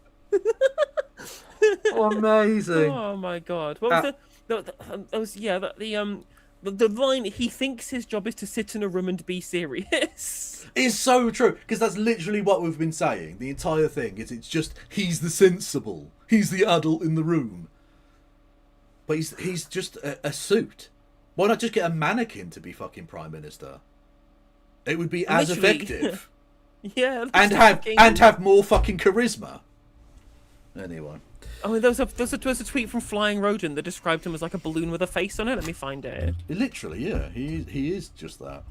Amazing. Oh my god. What was the line? He thinks his job is to sit in a room and be serious. It's so true, because that's literally what we've been saying. The entire thing is, it's just he's the sensible, he's the adult in the room. But he's just a suit. Why not just get a mannequin to be fucking Prime Minister? It would be as effective. Yeah. And have more fucking charisma. Anyway. I mean, there was a tweet from Flying Rodent that described him as like a balloon with a face on it. Let me find it. Literally, yeah. He is just that.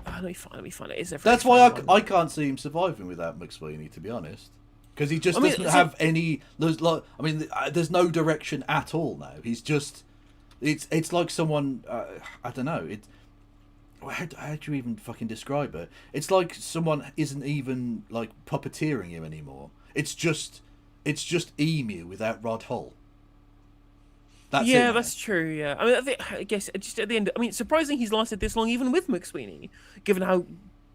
Oh, let me find it. That's why I can't see him surviving without McSweeney, to be honest. Because he just doesn't have any... There's no direction at all now. He's just... It's like someone... I don't know. How do you even fucking describe it? It's like someone isn't even like puppeteering him anymore. It's just Emu without Rod Hull. That's true. Yeah, I mean, I guess just at the end. I mean, it's surprising he's lasted this long, even with McSweeney, given how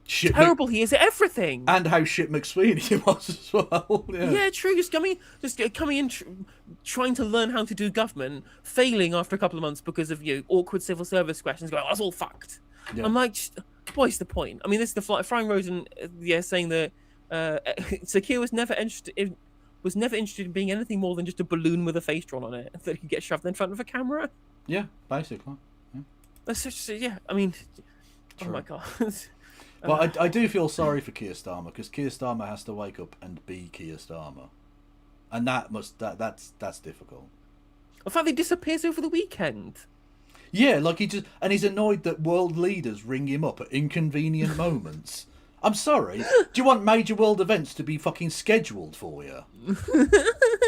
terrible he is at everything, and how shit McSweeney was as well. Yeah, true. Just coming in, trying to learn how to do government, failing after a couple of months because of awkward civil service questions. Going, that's all fucked. Yeah. I'm like, what's the point? I mean, this is the Frying Rodent, saying that Sakir was never interested in being anything more than just a balloon with a face drawn on it that could get shoved in front of a camera. Yeah, basically. Yeah. That's such. I mean, true. Oh my god. But I do feel sorry for Keir Starmer, because Keir Starmer has to wake up and be Keir Starmer, and that's difficult. In fact, he disappears over the weekend. Yeah, like he's annoyed that world leaders ring him up at inconvenient moments. I'm sorry. Do you want major world events to be fucking scheduled for you?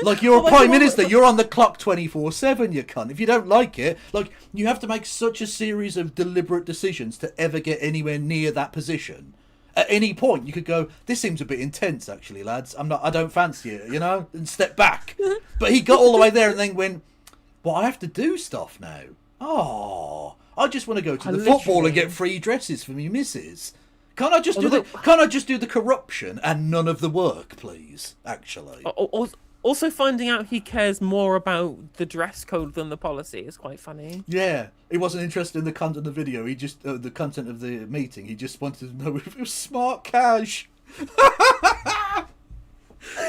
Like, you're a prime minister, you're on the clock 24/7, you cunt. If you don't like it, like, you have to make such a series of deliberate decisions to ever get anywhere near that position. At any point, you could go, this seems a bit intense, actually, lads. I don't fancy it, and step back. But he got all the way there and then went, well, I have to do stuff now. Oh, I just want to go to the football and get free dresses for me missus. Can't I just do the corruption and none of the work, please? Actually. Also, finding out he cares more about the dress code than the policy is quite funny. Yeah, he wasn't interested in the content of the video. He just the content of the meeting. He just wanted to know if it was smart cash.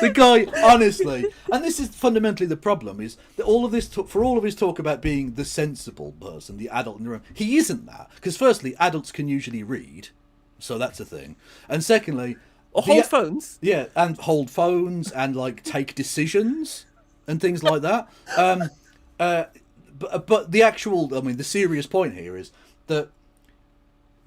The guy, honestly, and this is fundamentally the problem, is that all of this, for all of his talk about being the sensible person, the adult in the room, he isn't that. Because firstly, adults can usually read, so that's a thing. And secondly... hold phones. Yeah, and hold phones and, like, take decisions and things like that. But the actual, the serious point here is that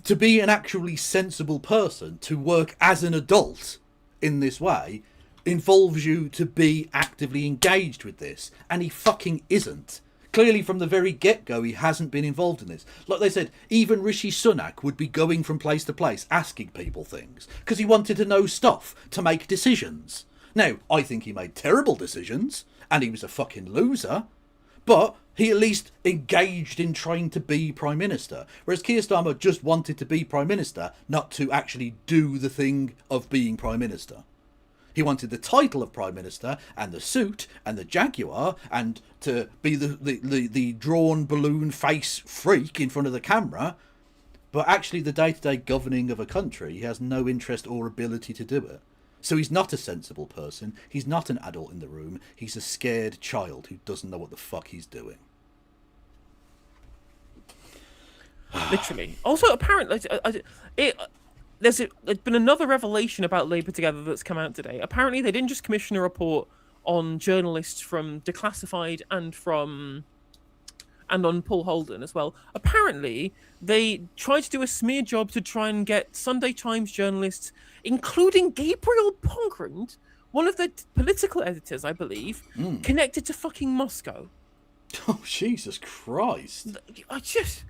to be an actually sensible person, to work as an adult in this way, involves you to be actively engaged with this, and he fucking isn't. Clearly from the very get-go he hasn't been involved in this. Like they said, even Rishi Sunak would be going from place to place asking people things because he wanted to know stuff to make decisions. Now, I think he made terrible decisions and he was a fucking loser, but he at least engaged in trying to be Prime Minister, whereas Keir Starmer just wanted to be Prime Minister, not to actually do the thing of being Prime Minister. He wanted the title of Prime Minister and the suit and the Jaguar and to be the drawn balloon face freak in front of the camera. But actually the day-to-day governing of a country, he has no interest or ability to do it. So he's not a sensible person. He's not an adult in the room. He's a scared child who doesn't know what the fuck he's doing. Literally. Also, apparently... There's been another revelation about Labour Together that's come out today. Apparently, they didn't just commission a report on journalists from Declassified and from and on Paul Holden as well. Apparently, they tried to do a smear job to try and get Sunday Times journalists, including Gabriel Pongrand, one of the political editors, I believe, connected to fucking Moscow. Oh, Jesus Christ. I just...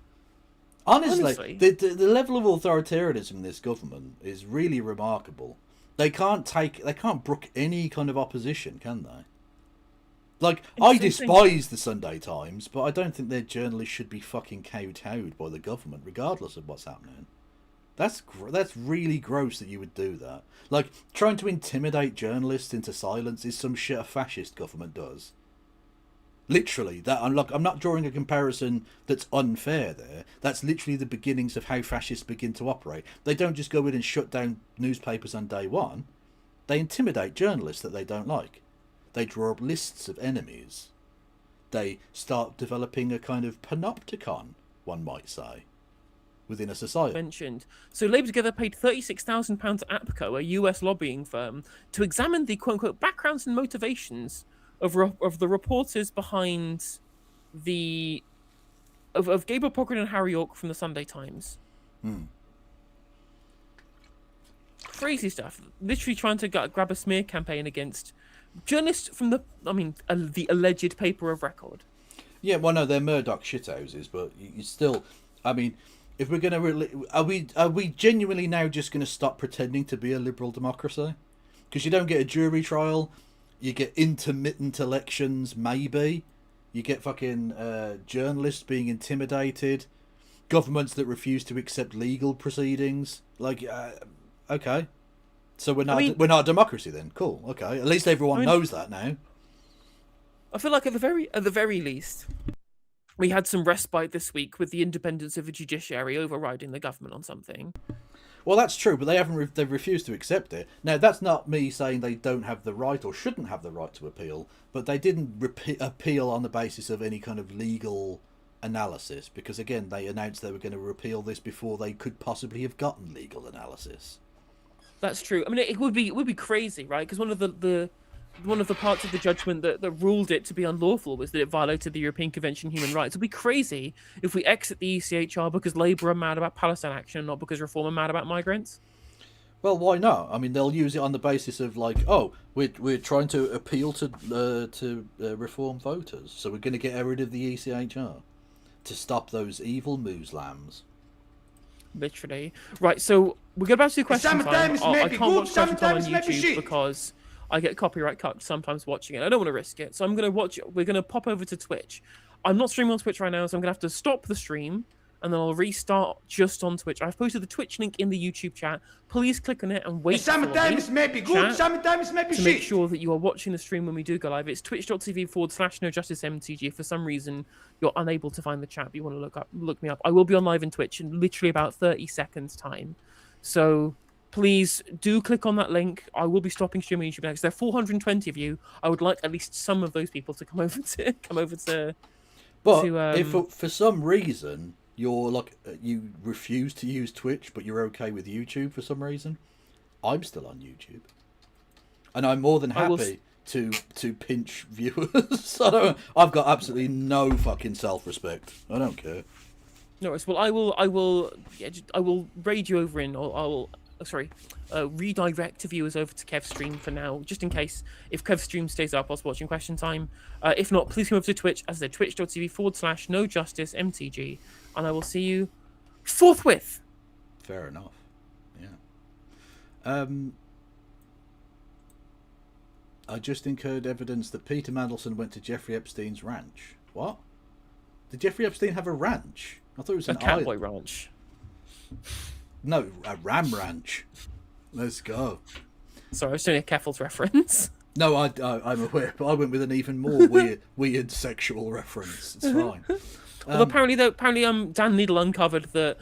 Honestly, the level of authoritarianism in this government is really remarkable. They can't brook any kind of opposition, can they? Like, I despise the Sunday Times, but I don't think their journalists should be fucking kowtowed by the government, regardless of what's happening. That's really gross that you would do that. Like, trying to intimidate journalists into silence is some shit a fascist government does. Literally, I'm not drawing a comparison that's unfair there. That's literally the beginnings of how fascists begin to operate. They don't just go in and shut down newspapers on day one. They intimidate journalists that they don't like. They draw up lists of enemies. They start developing a kind of panopticon, one might say, within a society. Mentioned. So Labour Together paid £36,000 to APCO, a US lobbying firm, to examine the quote-unquote backgrounds and motivations of the reporters behind of Gabriel Pongrand and Harry York from the Sunday Times. Crazy stuff. Literally trying to grab a smear campaign against journalists from the alleged paper of record. Yeah, well, no, they're Murdoch shithouses, but you still, I mean, if we're going to are we genuinely now just going to stop pretending to be a liberal democracy? Because you don't get a jury trial. You get intermittent elections, maybe. You get fucking journalists being intimidated. Governments that refuse to accept legal proceedings. Like, okay. So we're not a democracy then. Cool, okay. At least everyone knows that now. I feel like at the very least, we had some respite this week with the independence of the judiciary overriding the government on something. Well, that's true, but they've refused to accept it. Now, that's not me saying they don't have the right or shouldn't have the right to appeal, but they didn't appeal on the basis of any kind of legal analysis, because, again, they announced they were going to repeal this before they could possibly have gotten legal analysis. That's true. I mean, it would be crazy, right? Because one of the parts of the judgment that ruled it to be unlawful was that it violated the European Convention on Human Rights. It would be crazy if we exit the ECHR because Labour are mad about Palestine action and not because Reform are mad about migrants. Well, why not? I mean, they'll use it on the basis of, like, oh, we're trying to appeal to Reform voters, so we're going to get rid of the ECHR to stop those evil Muslims. Literally. Right, so we're going to do question time. I can't watch question time on YouTube because I get copyright cut sometimes watching it. I don't want to risk it. So I'm going to watch it. We're going to pop over to Twitch. I'm not streaming on Twitch right now, so I'm going to have to stop the stream and then I'll restart just on Twitch. I've posted the Twitch link in the YouTube chat. Please click on it and wait sometimes it may be good, sometimes it may be to make sure that you are watching the stream when we do go live. It's twitch.tv/NoJusticeMTG. For some reason, you're unable to find the chat, but you want to look me up. I will be on live in Twitch in literally about 30 seconds time. So please do click on that link. I will be stopping streaming on YouTube next. There are 420 of you. I would like at least some of those people to come over to. But if for some reason you're like you refuse to use Twitch, but you're okay with YouTube for some reason, I'm still on YouTube, and I'm more than happy to pinch viewers. I've got absolutely no fucking self-respect. I don't care. No, well, I will raid you over in, or redirect viewers over to Kev's stream for now, just in case if Kev's stream stays up whilst watching Question Time. If not, please come over to Twitch, as I said, twitch.tv/NoJusticeMTG, and I will see you forthwith. Fair enough. Yeah. I just incurred evidence that Peter Mandelson went to Jeffrey Epstein's ranch. What? Did Jeffrey Epstein have a ranch? I thought it was a cowboy ranch. No, a ram ranch. Let's go. Sorry, I was doing a Keffel's reference. No, I'm aware, but I went with an even more weird sexual reference. It's fine. Well, apparently, Dan Needle uncovered that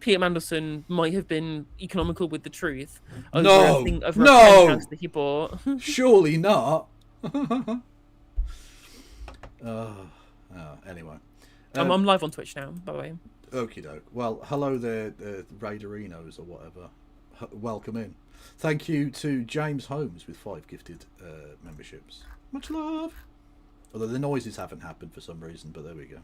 Peter Mandelson might have been economical with the truth over a penthouse that he bought. Surely not. Anyway. I'm live on Twitch now, by the way. Okie doke. Well, hello there, Raiderinos or whatever. Welcome in. Thank you to James Holmes with 5 gifted memberships. Much love. Although the noises haven't happened for some reason, but there we go.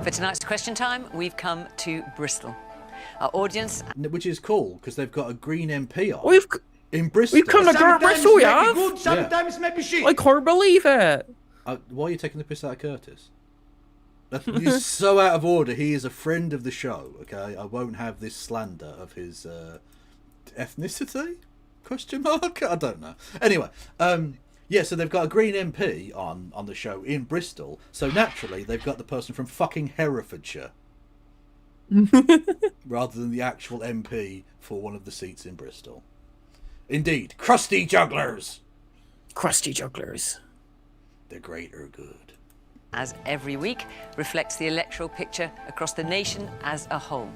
For tonight's question time, we've come to Bristol. Our audience... Which is cool, because they've got a Green MP on. We've in Bristol. We've come to Bristol, yeah? Good, sometimes maybe shit. I can't believe it. Why are you taking the piss out of Curtis? He's so out of order. He is a friend of the show, okay? I won't have this slander of his ethnicity? Question mark? I don't know. Anyway, yeah, so they've got a Green MP on the show in Bristol, so naturally they've got the person from fucking Herefordshire. Rather than the actual MP for one of the seats in Bristol. Indeed, crusty jugglers! Crusty jugglers. The greater good. As every week, reflects the electoral picture across the nation as a whole.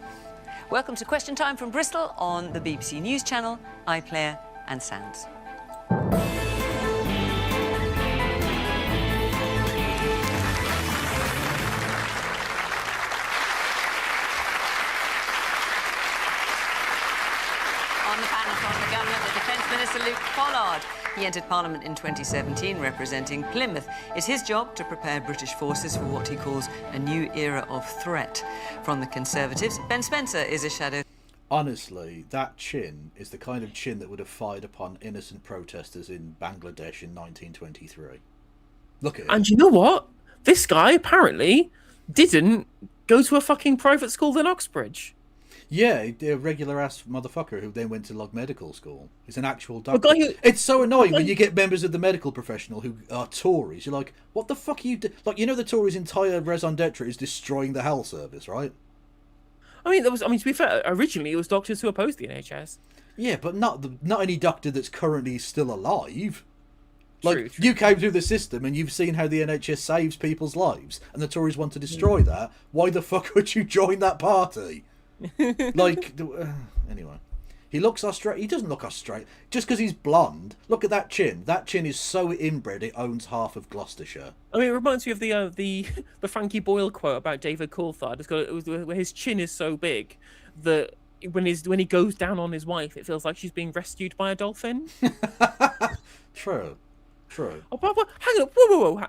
Welcome to Question Time from Bristol on the BBC News Channel, iPlayer and Sounds. On the panel from the government, the Defence Minister Luke Pollard. He entered Parliament in 2017 representing Plymouth. It's his job to prepare British forces for what he calls a new era of threat. From the Conservatives, Ben Spencer is a shadow. Honestly, that chin is the kind of chin that would have fired upon innocent protesters in Bangladesh in 1923. Look at it. And you know what? This guy apparently didn't go to a fucking private school in Oxbridge. Yeah, a regular ass motherfucker who then went to like medical school. He's an actual doctor. guy who- It's so annoying when you get members of the medical professional who are Tories. You're like, what the fuck are you like? You know, the Tories' entire raison d'etre is destroying the health service, right? I mean, to be fair, originally it was doctors who opposed the NHS. Yeah, but not any doctor that's currently still alive. Like, True. you came through the system and you've seen how the NHS saves people's lives, and the Tories want to destroy that. Why the fuck would you join that party? Like, anyway. He looks Australian. He doesn't look Australian. Just because he's blonde. Look at that chin. That chin is so inbred it owns half of Gloucestershire. I mean, it reminds me of the Frankie Boyle quote about David Coulthard. Where his chin is so big that when he goes down on his wife, it feels like she's being rescued by a dolphin. True. Oh, but hang on, whoa.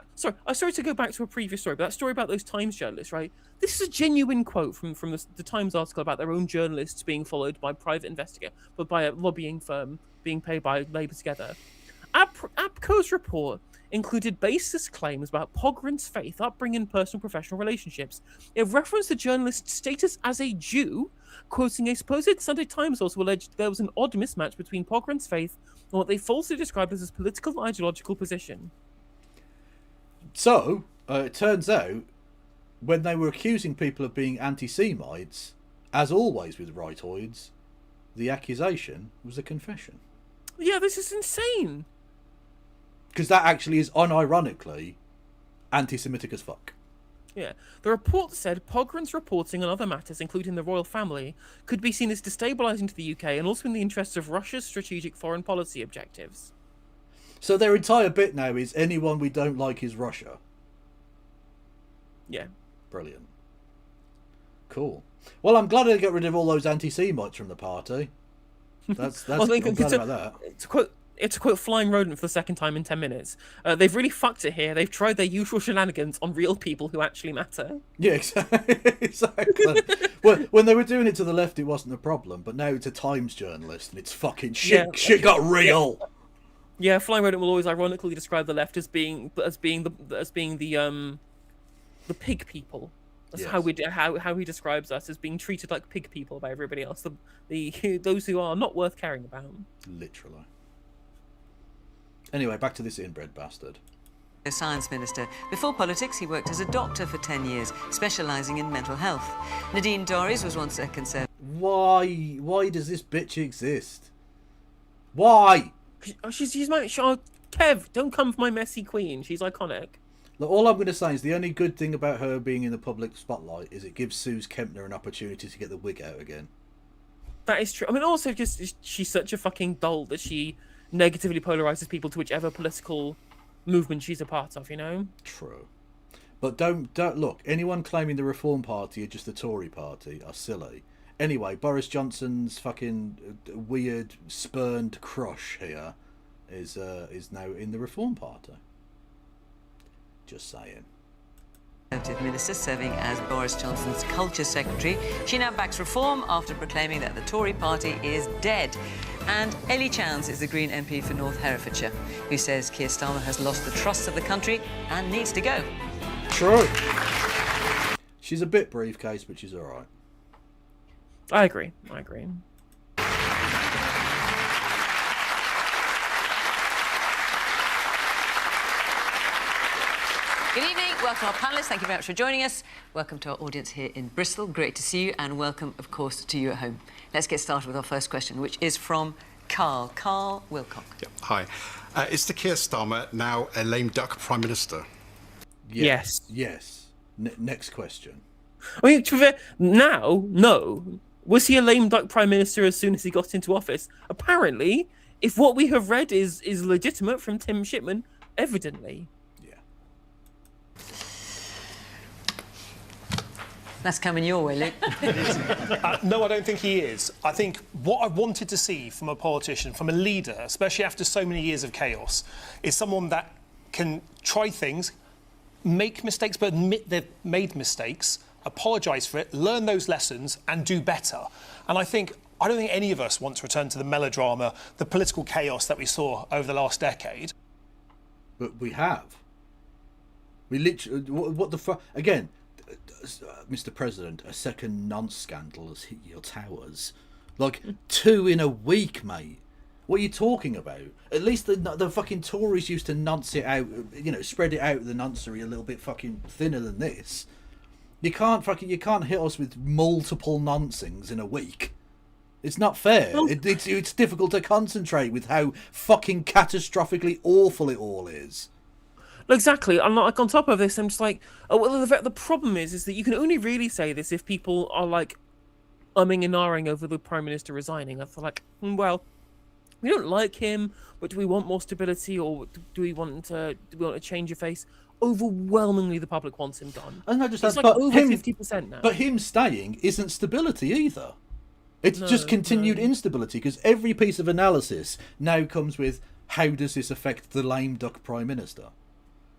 Sorry to go back to a previous story, but that story about those Times journalists, right? This is a genuine quote from the Times article about their own journalists being followed by private investigator, but by a lobbying firm being paid by Labour Together. APCO's report included baseless claims about Pogren's faith, upbringing, personal professional relationships. It referenced the journalist's status as a Jew, quoting a supposed Sunday Times source who alleged there was an odd mismatch between Pogren's faith and what they falsely described as his political and ideological position. So, it turns out, when they were accusing people of being anti-Semites, as always with rightoids, the accusation was a confession. Yeah, this is insane. Because that actually is unironically anti-Semitic as fuck. Yeah. The report said Pogren's reporting on other matters, including the royal family, could be seen as destabilising to the UK and also in the interests of Russia's strategic foreign policy objectives. So their entire bit now is anyone we don't like is Russia. Yeah. Brilliant. Cool. Well, I'm glad they got rid of all those anti-Semites from the party. I'm glad about that. It's a quote Flying Rodent for the second time in 10 minutes. They've really fucked it here. They've tried their usual shenanigans on real people who actually matter. Yeah, exactly. Well, when they were doing it to the left, it wasn't a problem, but now it's a Times journalist, and it's fucking shit. Yeah. Shit got real. Yeah, Flying Rodent will always ironically describe the left as being the pig people. That's Yes. how he describes us, as being treated like pig people by everybody else. Those who are not worth caring about. Literally. Anyway, back to this inbred bastard. Science Minister. Before politics, he worked as a doctor for 10 years, specialising in mental health. Nadine Dorries was once a Conservative. Why does this bitch exist? Why? She's my Kev. Don't come for my messy queen. She's iconic. Look, all I'm going to say is the only good thing about her being in the public spotlight is it gives Suze Kempner an opportunity to get the wig out again. That is true. I mean, also just she's such a fucking doll that she negatively polarizes people to whichever political movement she's a part of, you know? True. But don't look, anyone claiming the Reform Party are just the Tory party are silly. Anyway, Boris Johnson's fucking weird spurned crush here is now in the Reform Party. Just saying. Conservative minister serving as Boris Johnson's culture secretary. She now backs reform after proclaiming that the Tory party is dead. And Ellie Chance is the Green MP for North Herefordshire, who says Keir Starmer has lost the trust of the country and needs to go. True. She's a bit briefcase, but she's all right. I agree. Good evening, welcome to our panellists. Thank you very much for joining us. Welcome to our audience here in Bristol. Great to see you, and welcome, of course, to you at home. Let's get started with our first question, which is from Carl Wilcock. Yeah, hi. Is the Keir Starmer now a lame duck Prime Minister? Yes. Next question. I mean, to be fair, now, no. Was he a lame duck Prime Minister as soon as he got into office? Apparently, if what we have read is legitimate from Tim Shipman, evidently. That's coming your way, Luke. No, I don't think he is. I think what I wanted to see from a politician, from a leader, especially after so many years of chaos, is someone that can try things, make mistakes, but admit they've made mistakes, apologise for it, learn those lessons, and do better. And I don't think any of us want to return to the melodrama, the political chaos that we saw over the last decade. But we have. We literally... What the fuck... Again... Mr. President, a second nonce scandal has hit your towers. Like, 2 in a week, mate. What are you talking about? At least the fucking Tories used to nonce it out, spread it out, the noncery a little bit fucking thinner than this. You can't hit us with multiple noncings in a week. It's not fair. It's difficult to concentrate with how fucking catastrophically awful it all is. Exactly. And like, on top of this, I'm just like, the problem is that you can only really say this if people are like umming and ahhing over the Prime Minister resigning. I feel like, well, we don't like him, but do we want more stability, or do we want a change of face? Overwhelmingly, the public wants him gone. And not just it's that, like but over him, 50% now. But him staying isn't stability either. It's just continued instability, because every piece of analysis now comes with, how does this affect the lame duck Prime Minister?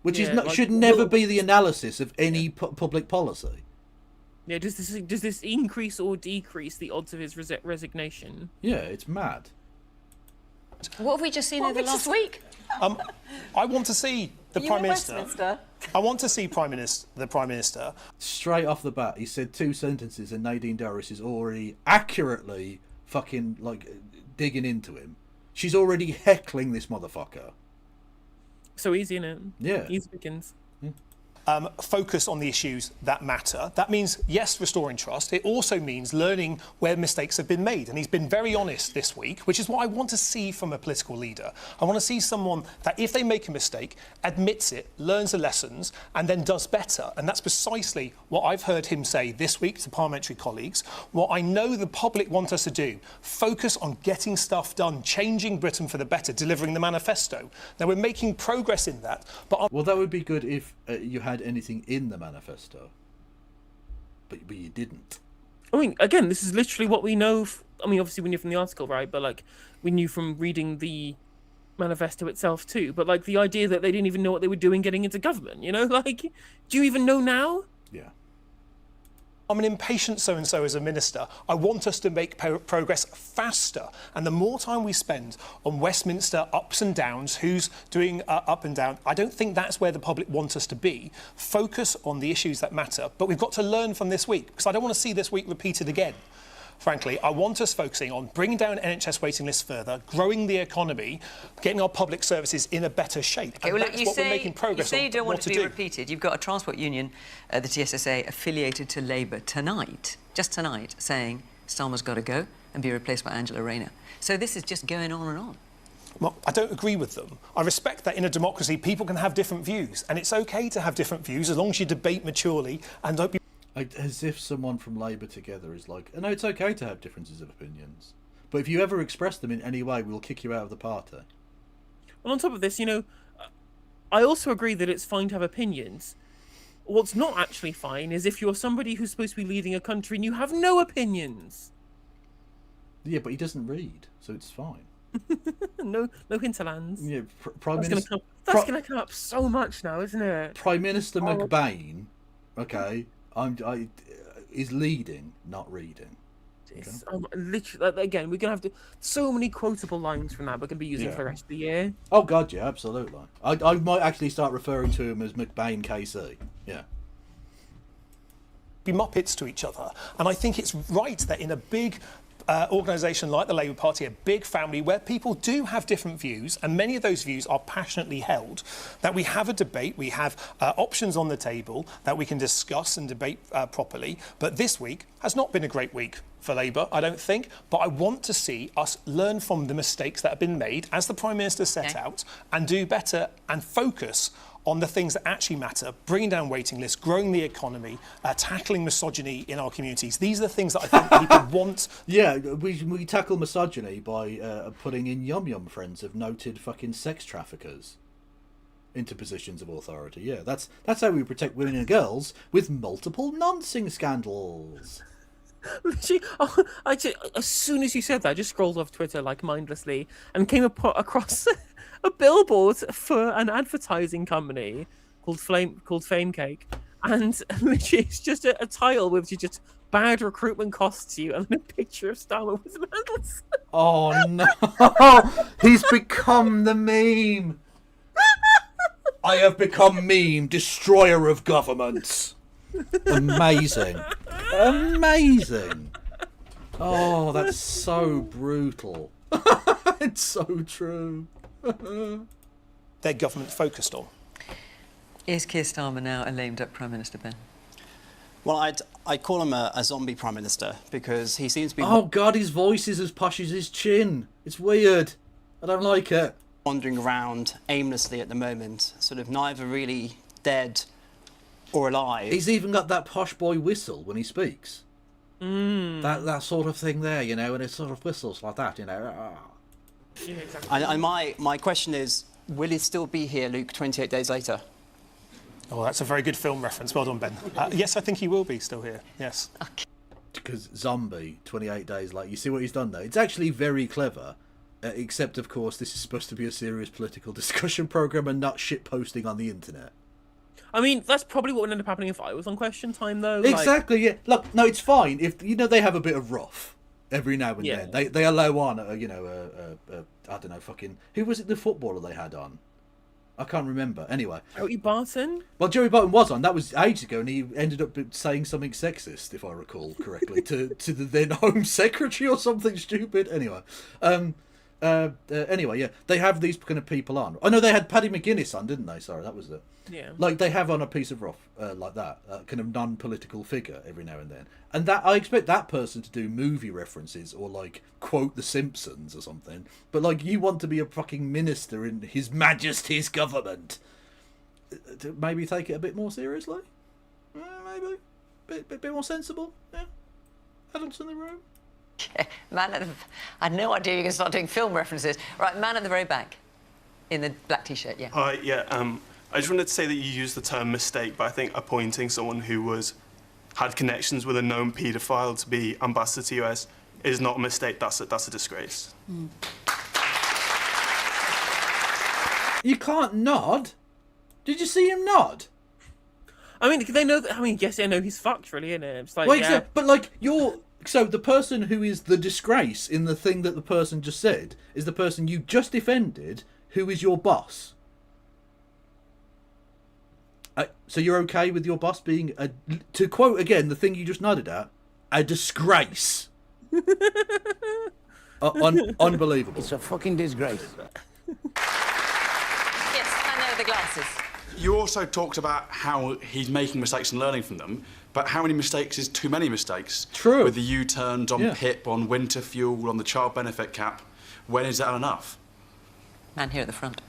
Which should never be the analysis of any public policy. Yeah, does this increase or decrease the odds of his resignation? Yeah, it's mad. What have we just seen over the last week? I want to see the Prime Minister. I want to see the Prime Minister. Straight off the bat, he said 2 sentences, and Nadine Dorries is already accurately fucking digging into him. She's already heckling this motherfucker. So easy, isn't it? Yeah. Easy pickings. Focus on the issues that matter. That means, yes, restoring trust. It also means learning where mistakes have been made. And he's been very honest this week, which is what I want to see from a political leader. I want to see someone that, if they make a mistake, admits it, learns the lessons, and then does better. And that's precisely what I've heard him say this week to parliamentary colleagues. What I know the public want us to do, focus on getting stuff done, changing Britain for the better, delivering the manifesto. Now, we're making progress in that. But well, that would be good if you had anything in the manifesto, but you didn't. I mean, again, this is literally what we know. Obviously we knew from the article, right? But we knew from reading the manifesto itself too. But the idea that they didn't even know what they were doing getting into government, do you even know now? Yeah. I'm an impatient so-and-so as a minister. I want us to make progress faster. And the more time we spend on Westminster ups and downs, who's doing up and down, I don't think that's where the public wants us to be. Focus on the issues that matter. But we've got to learn from this week, because I don't want to see this week repeated again. Frankly, I want us focusing on bringing down NHS waiting lists further, growing the economy, getting our public services in a better shape. Okay, well, look, we're making progress you say you don't want it to be do. repeated. You've got a transport union, the TSSA, affiliated to Labour tonight, just tonight, saying Starmer's got to go and be replaced by Angela Rayner. So this is just going on and on. Well, I don't agree with them. I respect that in a democracy people can have different views, and it's okay to have different views as long as you debate maturely and don't be... As if someone from Labour together is like, no, it's okay to have differences of opinions, but if you ever express them in any way, we'll kick you out of the party. Well, on top of this, I also agree that it's fine to have opinions. What's not actually fine is if you're somebody who's supposed to be leading a country and you have no opinions. Yeah, but he doesn't read, so it's fine. no hinterlands. Yeah, That's going to come up so much now, isn't it? Prime Minister McBain Okay, is leading, not reading. It's, literally, again, we're gonna have so many quotable lines from that we're gonna be using for the rest of the year. Oh god, yeah, absolutely. I might actually start referring to him as McBain KC. Yeah. Be Muppets to each other, and I think it's right that in a big organisation like the Labour Party, a big family where people do have different views, and many of those views are passionately held, that we have a debate, we have options on the table that we can discuss and debate properly. But this week has not been a great week for Labour, I don't think, but I want to see us learn from the mistakes that have been made, as the Prime Minister set out, and do better and focus on the things that actually matter, bringing down waiting lists, growing the economy, tackling misogyny in our communities. These are the things that I think people want. Yeah, we tackle misogyny by putting in yum-yum friends of noted fucking sex traffickers into positions of authority. Yeah, that's how we protect women and girls with multiple noncing scandals. Actually, as soon as you said that, I just scrolled off Twitter like mindlessly and came across a billboard for an advertising company called Fame Cake, and literally it's just a tile with just bad recruitment costs you and a picture of Starmer with Mandelson. Oh no, he's become the meme. I have become meme, destroyer of governments. Amazing. Oh, that's so brutal. It's so true. Their government focused on. Is Keir Starmer now a lame duck Prime Minister, Ben? Well, I'd call him a zombie Prime Minister, because he seems to be... Oh god, his voice is as posh as his chin. It's weird. I don't like it. Wandering around aimlessly at the moment, sort of neither really dead or alive. He's even got that posh boy whistle when he speaks. That sort of thing there, you know, and it sort of whistles like that, you know. Yeah, exactly. And my question is, will he still be here, Luke, 28 days later? Oh, that's a very good film reference. Well done, Ben. Yes, I think he will be still here. Yes. Because zombie, 28 days later. You see what he's done there? It's actually very clever. Except, of course, this is supposed to be a serious political discussion programme and not shit posting on the internet. I mean, that's probably what would end up happening if I was on Question Time, though. Exactly, yeah. Look, no, it's fine. If, you know, they have a bit of rough every now and then. They allow on, I don't know, fucking... Who was it, the footballer they had on? I can't remember. Anyway. Joey Barton? Well, Joey Barton was on. That was ages ago, and he ended up saying something sexist, if I recall correctly, to the then Home Secretary or something stupid. Anyway. Anyway, yeah, they have these kind of people on. I know they had Paddy McGuinness on, didn't they? Sorry, that was it. Yeah. Like, they have on a piece of rough like that, kind of non-political figure every now and then. And that I expect that person to do movie references or, like, quote The Simpsons or something. But, like, you want to be a fucking minister in His Majesty's government. To maybe take it a bit more seriously? Maybe. Bit more sensible? Yeah. Adults in the room? I had no idea you could start doing film references. Right, man at the very back, in the black T-shirt, yeah. I just wanted to say that you used the term mistake, but I think appointing someone who had connections with a known paedophile to be ambassador to US is not a mistake. That's a disgrace. You can't nod. Did you see him nod? I mean, they know that. I mean, yes, I know he's fucked, really, isn't it? It's like, well, yeah. But like so the person who is the disgrace in the thing that the person just said is the person you just defended, who is your boss. So you're okay with your boss being, to quote again the thing you just nodded at, a disgrace. Unbelievable. It's a fucking disgrace. Yes, I know the glasses. You also talked about how he's making mistakes and learning from them, but how many mistakes is too many mistakes? True. With the U-turns on PIP, on winter fuel, on the child benefit cap, when is that enough? Man here at the front.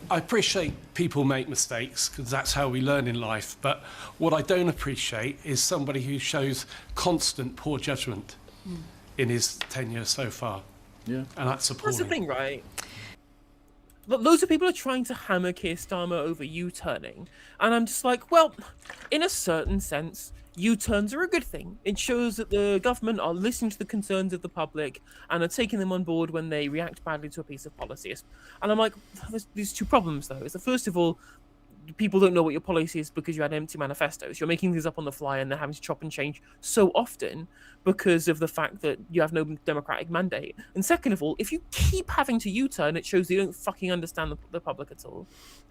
I appreciate people make mistakes because that's how we learn in life, but what I don't appreciate is somebody who shows constant poor judgment in his tenure so far. Yeah. And that's appalling. That's the thing, right? But loads of people are trying to hammer Keir Starmer over U-turning, and I'm just like, well, in a certain sense, U-turns are a good thing. It shows that the government are listening to the concerns of the public and are taking them on board when they react badly to a piece of policy. And I'm like, there's two problems, though. Is that, first of all, people don't know what your policy is because you had empty manifestos. You're making things up on the fly and they're having to chop and change so often because of the fact that you have no democratic mandate. And second of all, if you keep having to U-turn, it shows that you don't fucking understand the public at all.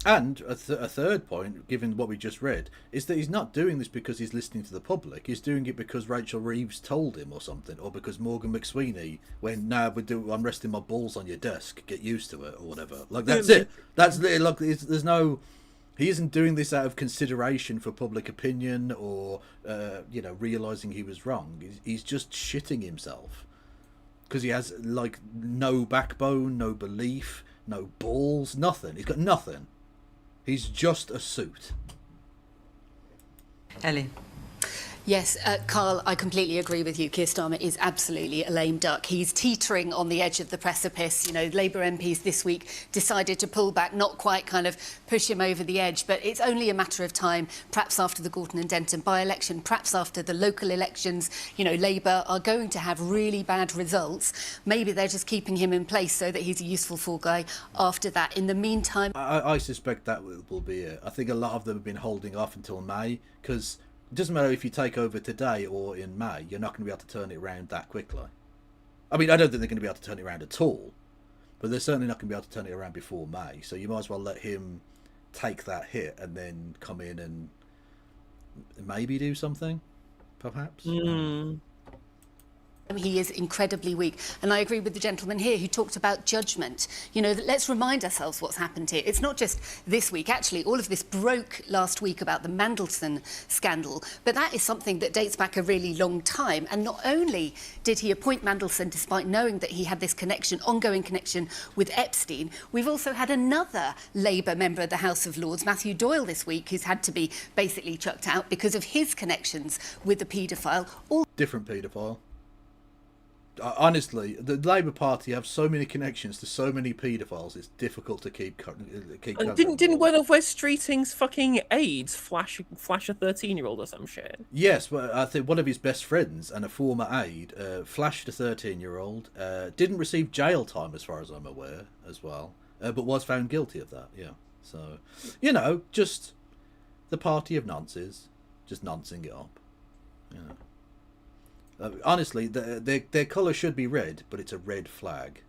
And a third point, given what we just read, is that he's not doing this because he's listening to the public. He's doing it because Rachel Reeves told him or something, or because Morgan McSweeney went, "Nah, I'm resting my balls on your desk. Get used to it," or whatever. Like, that's it. That's it. Like, there's no. He isn't doing this out of consideration for public opinion or, realising he was wrong. He's just shitting himself because he has, like, no backbone, no belief, no balls, nothing. He's got nothing. He's just a suit. Ellie. Yes, Carl, I completely agree with you. Keir Starmer is absolutely a lame duck. He's teetering on the edge of the precipice. You know, Labour MPs this week decided to pull back, not quite kind of push him over the edge, but it's only a matter of time, perhaps after the Gorton and Denton by-election, perhaps after the local elections. You know, Labour are going to have really bad results. Maybe they're just keeping him in place so that he's a useful fall guy after that. In the meantime... I suspect that will be it. I think a lot of them have been holding off until May, because... it doesn't matter if you take over today or in May, you're not going to be able to turn it around that quickly. I mean, I don't think they're going to be able to turn it around at all, but they're certainly not going to be able to turn it around before May. So you might as well let him take that hit and then come in and maybe do something, perhaps. He is incredibly weak. And I agree with the gentleman here who talked about judgment. You know, let's remind ourselves what's happened here. It's not just this week. Actually, all of this broke last week about the Mandelson scandal. But that is something that dates back a really long time. And not only did he appoint Mandelson despite knowing that he had this connection, ongoing connection with Epstein, we've also had another Labour member of the House of Lords, Matthew Doyle, this week, who's had to be basically chucked out because of his connections with the paedophile. Different paedophile. Honestly, the Labour Party have so many connections to so many paedophiles. It's difficult to keep. Didn't one of West Streeting's fucking aides flash a 13-year-old or some shit? Yes, but I think one of his best friends and a former aide flashed a 13-year-old. Didn't receive jail time, as far as I'm aware, as well, but was found guilty of that. Yeah, so just the party of nonces, just noncing it up. Honestly, their colour should be red, but it's a red flag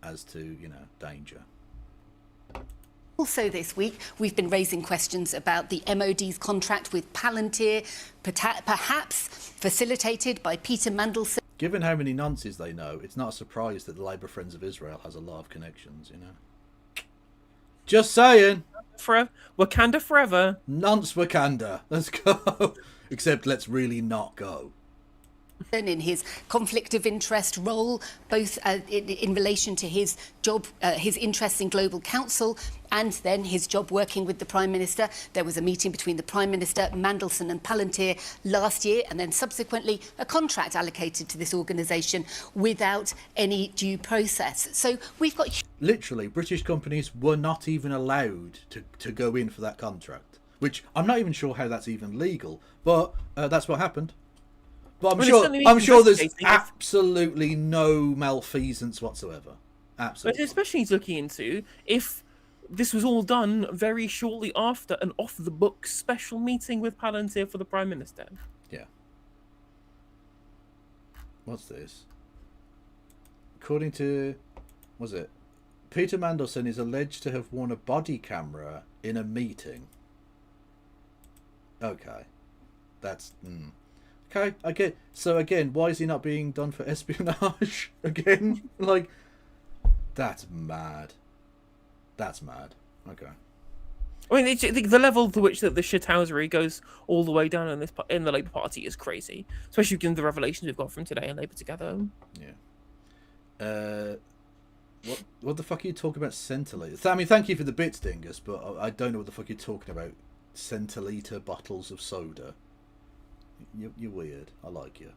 as to, danger. Also this week, we've been raising questions about the MOD's contract with Palantir, perhaps facilitated by Peter Mandelson. Given how many nonces they know, it's not a surprise that the Labour Friends of Israel has a lot of connections, Just saying. Wakanda forever. Nonce Wakanda. Let's go. Except let's really not go. In his conflict of interest role, both in relation to his job, his interests in Global Council, and then his job working with the Prime Minister. There was a meeting between the Prime Minister, Mandelson and Palantir last year, and then subsequently a contract allocated to this organisation without any due process. So we've got... Literally, British companies were not even allowed to go in for that contract, which I'm not even sure how that's even legal, but that's what happened. But I'm sure there's absolutely no malfeasance whatsoever. Absolutely. But especially looking into if this was all done very shortly after an off-the-books special meeting with Palantir for the Prime Minister. Yeah. What's this? According to... was it? Peter Mandelson is alleged to have worn a body camera in a meeting. Okay. That's... Okay, I get. So again, why is he not being done for espionage again? Like, that's mad. That's mad. Okay. I mean, the level to which the shithousery goes all the way down in the Labour Party is crazy, especially given the revelations we've got from today and Labour Together. Yeah. What the fuck are you talking about, centiliter? I mean, thank you for the bits, Dingus, but I don't know what the fuck you're talking about. Centiliter bottles of soda. You're weird. I like you.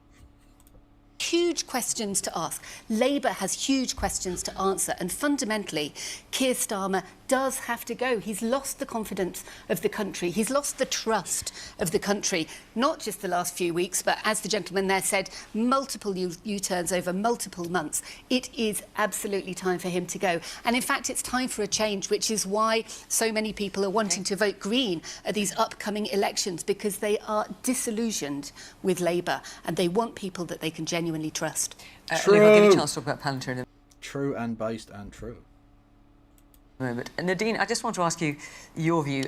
Huge questions to ask. Labour has huge questions to answer, and fundamentally, Keir Starmer does have to go. He's lost the confidence of the country. He's lost the trust of the country, not just the last few weeks, but as the gentleman there said, multiple U-turns over multiple months. It is absolutely time for him to go. And in fact, it's time for a change, which is why so many people are wanting to vote Green at these upcoming elections, because they are disillusioned with Labour and they want people that they can genuinely trust. Luke, I'll give you a chance to talk about Palantir in a True and based and true. moment. Nadine, I just want to ask you your view.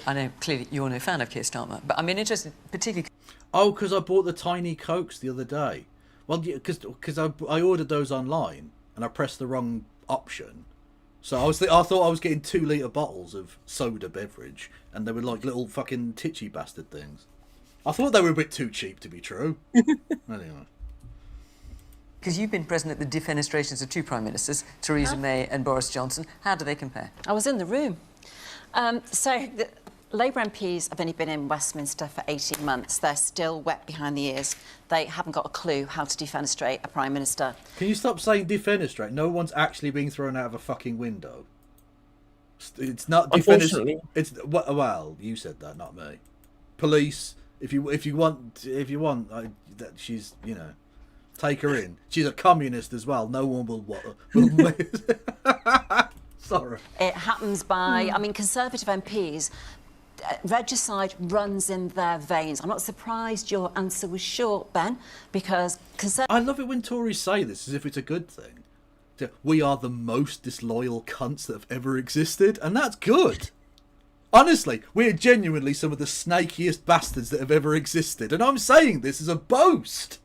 I know clearly you're no fan of Keir Starmer, but I'm interested particularly... Oh, because I bought the tiny Cokes the other day. Well, yeah, because I ordered those online and I pressed the wrong option. So I thought I was getting 2 litre bottles of soda beverage, and they were like little fucking titchy bastard things. I thought they were a bit too cheap to be true. Anyway. Because you've been present at the defenestrations of 2 Prime Ministers, Theresa May and Boris Johnson. How do they compare? I was in the room. The Labour MPs have only been in Westminster for 18 months. They're still wet behind the ears. They haven't got a clue how to defenestrate a Prime Minister. Can you stop saying defenestrate? No one's actually being thrown out of a fucking window. It's not defenestrate. It's well, you said that, not me. Police. If you want, she's, you know, take her in. She's a communist as well. No one will. Sorry. It happens by, I mean, Conservative MPs. Regicide runs in their veins. I'm not surprised your answer was short, Ben, because... I love it when Tories say this as if it's a good thing. We are the most disloyal cunts that have ever existed, and that's good. Honestly, we're genuinely some of the snakiest bastards that have ever existed, and I'm saying this as a boast.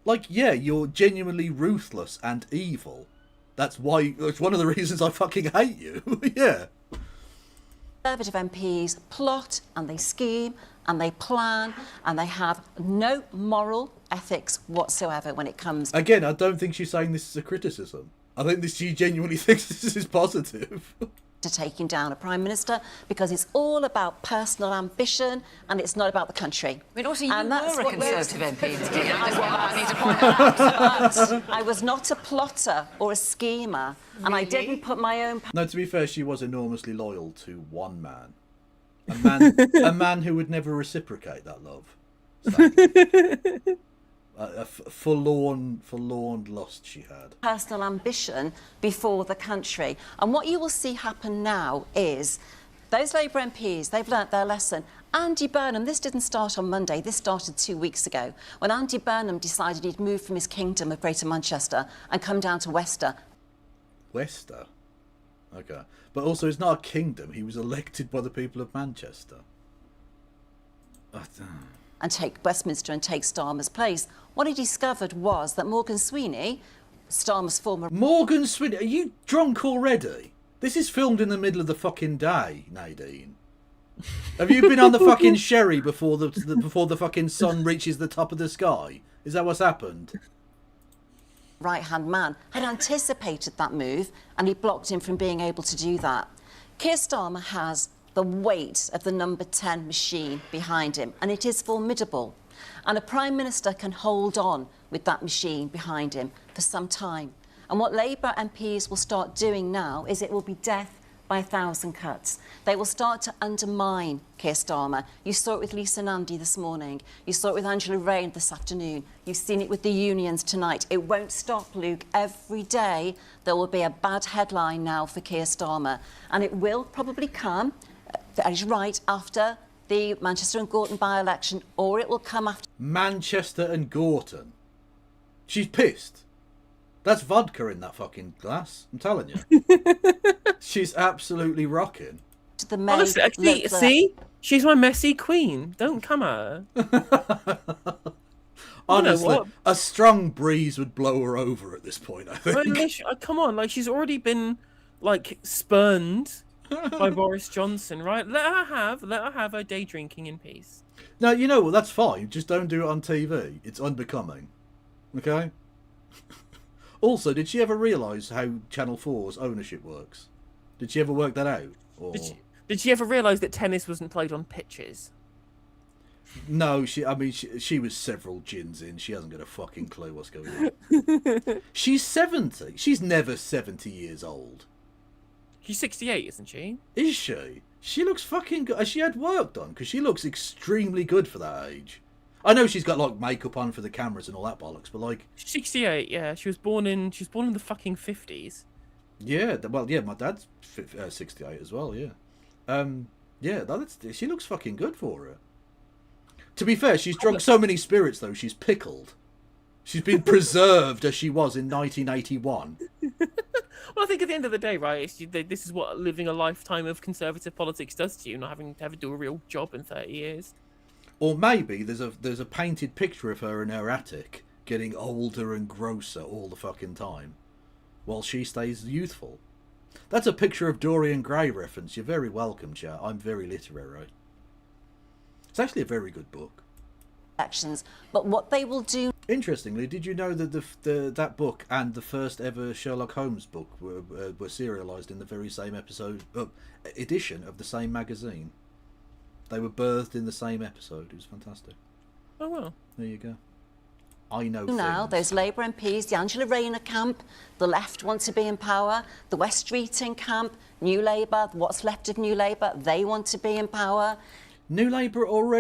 Like, yeah, you're genuinely ruthless and evil. It's one of the reasons I fucking hate you. Yeah. Conservative MPs plot and they scheme and they plan and they have no moral ethics whatsoever when it comes... Again, I don't think she's saying this is a criticism. I think she genuinely thinks this is positive. ...to taking down a Prime Minister, because it's all about personal ambition and it's not about the country. But also, you were a Conservative MP. I need to point out. I was not a plotter or a schemer, and I didn't put my own... No, to be fair, she was enormously loyal to one man. A man who would never reciprocate that love. A forlorn lust she had. Personal ambition before the country. And what you will see happen now is those Labour MPs, they've learnt their lesson. Andy Burnham, this didn't start on Monday, this started 2 weeks ago, when Andy Burnham decided he'd move from his kingdom of Greater Manchester and come down to Wester. Wester? Okay. But also, it's not a kingdom. He was elected by the people of Manchester. And take Westminster and take Starmer's place. What he discovered was that Morgan Sweeney, Starmer's former... Morgan Sweeney? Are you drunk already? This is filmed in the middle of the fucking day, Nadine. Have you been on the fucking sherry before the fucking sun reaches the top of the sky? Is that what's happened? Right-hand man had anticipated that move and he blocked him from being able to do that. Keir Starmer has the weight of the number 10 machine behind him, and it is formidable. And a Prime Minister can hold on with that machine behind him for some time. And what Labour MPs will start doing now is it will be death by 1,000 cuts. They will start to undermine Keir Starmer. You saw it with Lisa Nandy this morning. You saw it with Angela Rayner this afternoon. You've seen it with the unions tonight. It won't stop, Luke. Every day there will be a bad headline now for Keir Starmer. And it will probably come... That is right, after the Manchester and Gorton by-election, or it will come after... Manchester and Gorton? She's pissed. That's vodka in that fucking glass, I'm telling you. She's absolutely rocking. Honestly, actually, see? She's my messy queen. Don't come at her. Honestly, a strong breeze would blow her over at this point, I think. Come on, like, she's already been, like, spurned... by Boris Johnson, right? Let her have her day drinking in peace. No, you know what? That's fine. Just don't do it on TV. It's unbecoming. Okay? Also, did she ever realise how Channel 4's ownership works? Did she ever work that out? Or... Did she ever realise that tennis wasn't played on pitches? No, she was several gins in. She hasn't got a fucking clue what's going on. She's 70. She's never 70 years old. She's 68, isn't she? Is she? She looks fucking good. Has she had work done? Because she looks extremely good for that age. I know she's got like makeup on for the cameras and all that bollocks, but like 68, yeah. She was born in the fucking 50s. Yeah, well, yeah, my dad's 68 as well. Yeah, yeah, she looks fucking good for her. To be fair, she's drunk so many spirits though. She's pickled. She's been preserved as she was in 1981. Well, I think at the end of the day, right, this is what living a lifetime of conservative politics does to you, not having to do a real job in 30 years. Or maybe there's a painted picture of her in her attic, getting older and grosser all the fucking time, while she stays youthful. That's a picture of Dorian Gray reference. You're very welcome, chat. I'm very literary. It's actually a very good book. Actions, but what they will do. Interestingly, did you know that that book and the first ever Sherlock Holmes book were serialized in the very same edition of the same magazine? They were birthed in the same episode. It was fantastic. Oh well. There you go. I know now things. those Labour MPs, the Angela Rayner camp, the left want to be in power, the West Streeting camp, New Labour, what's left of New Labour, they want to be in power. New Labour already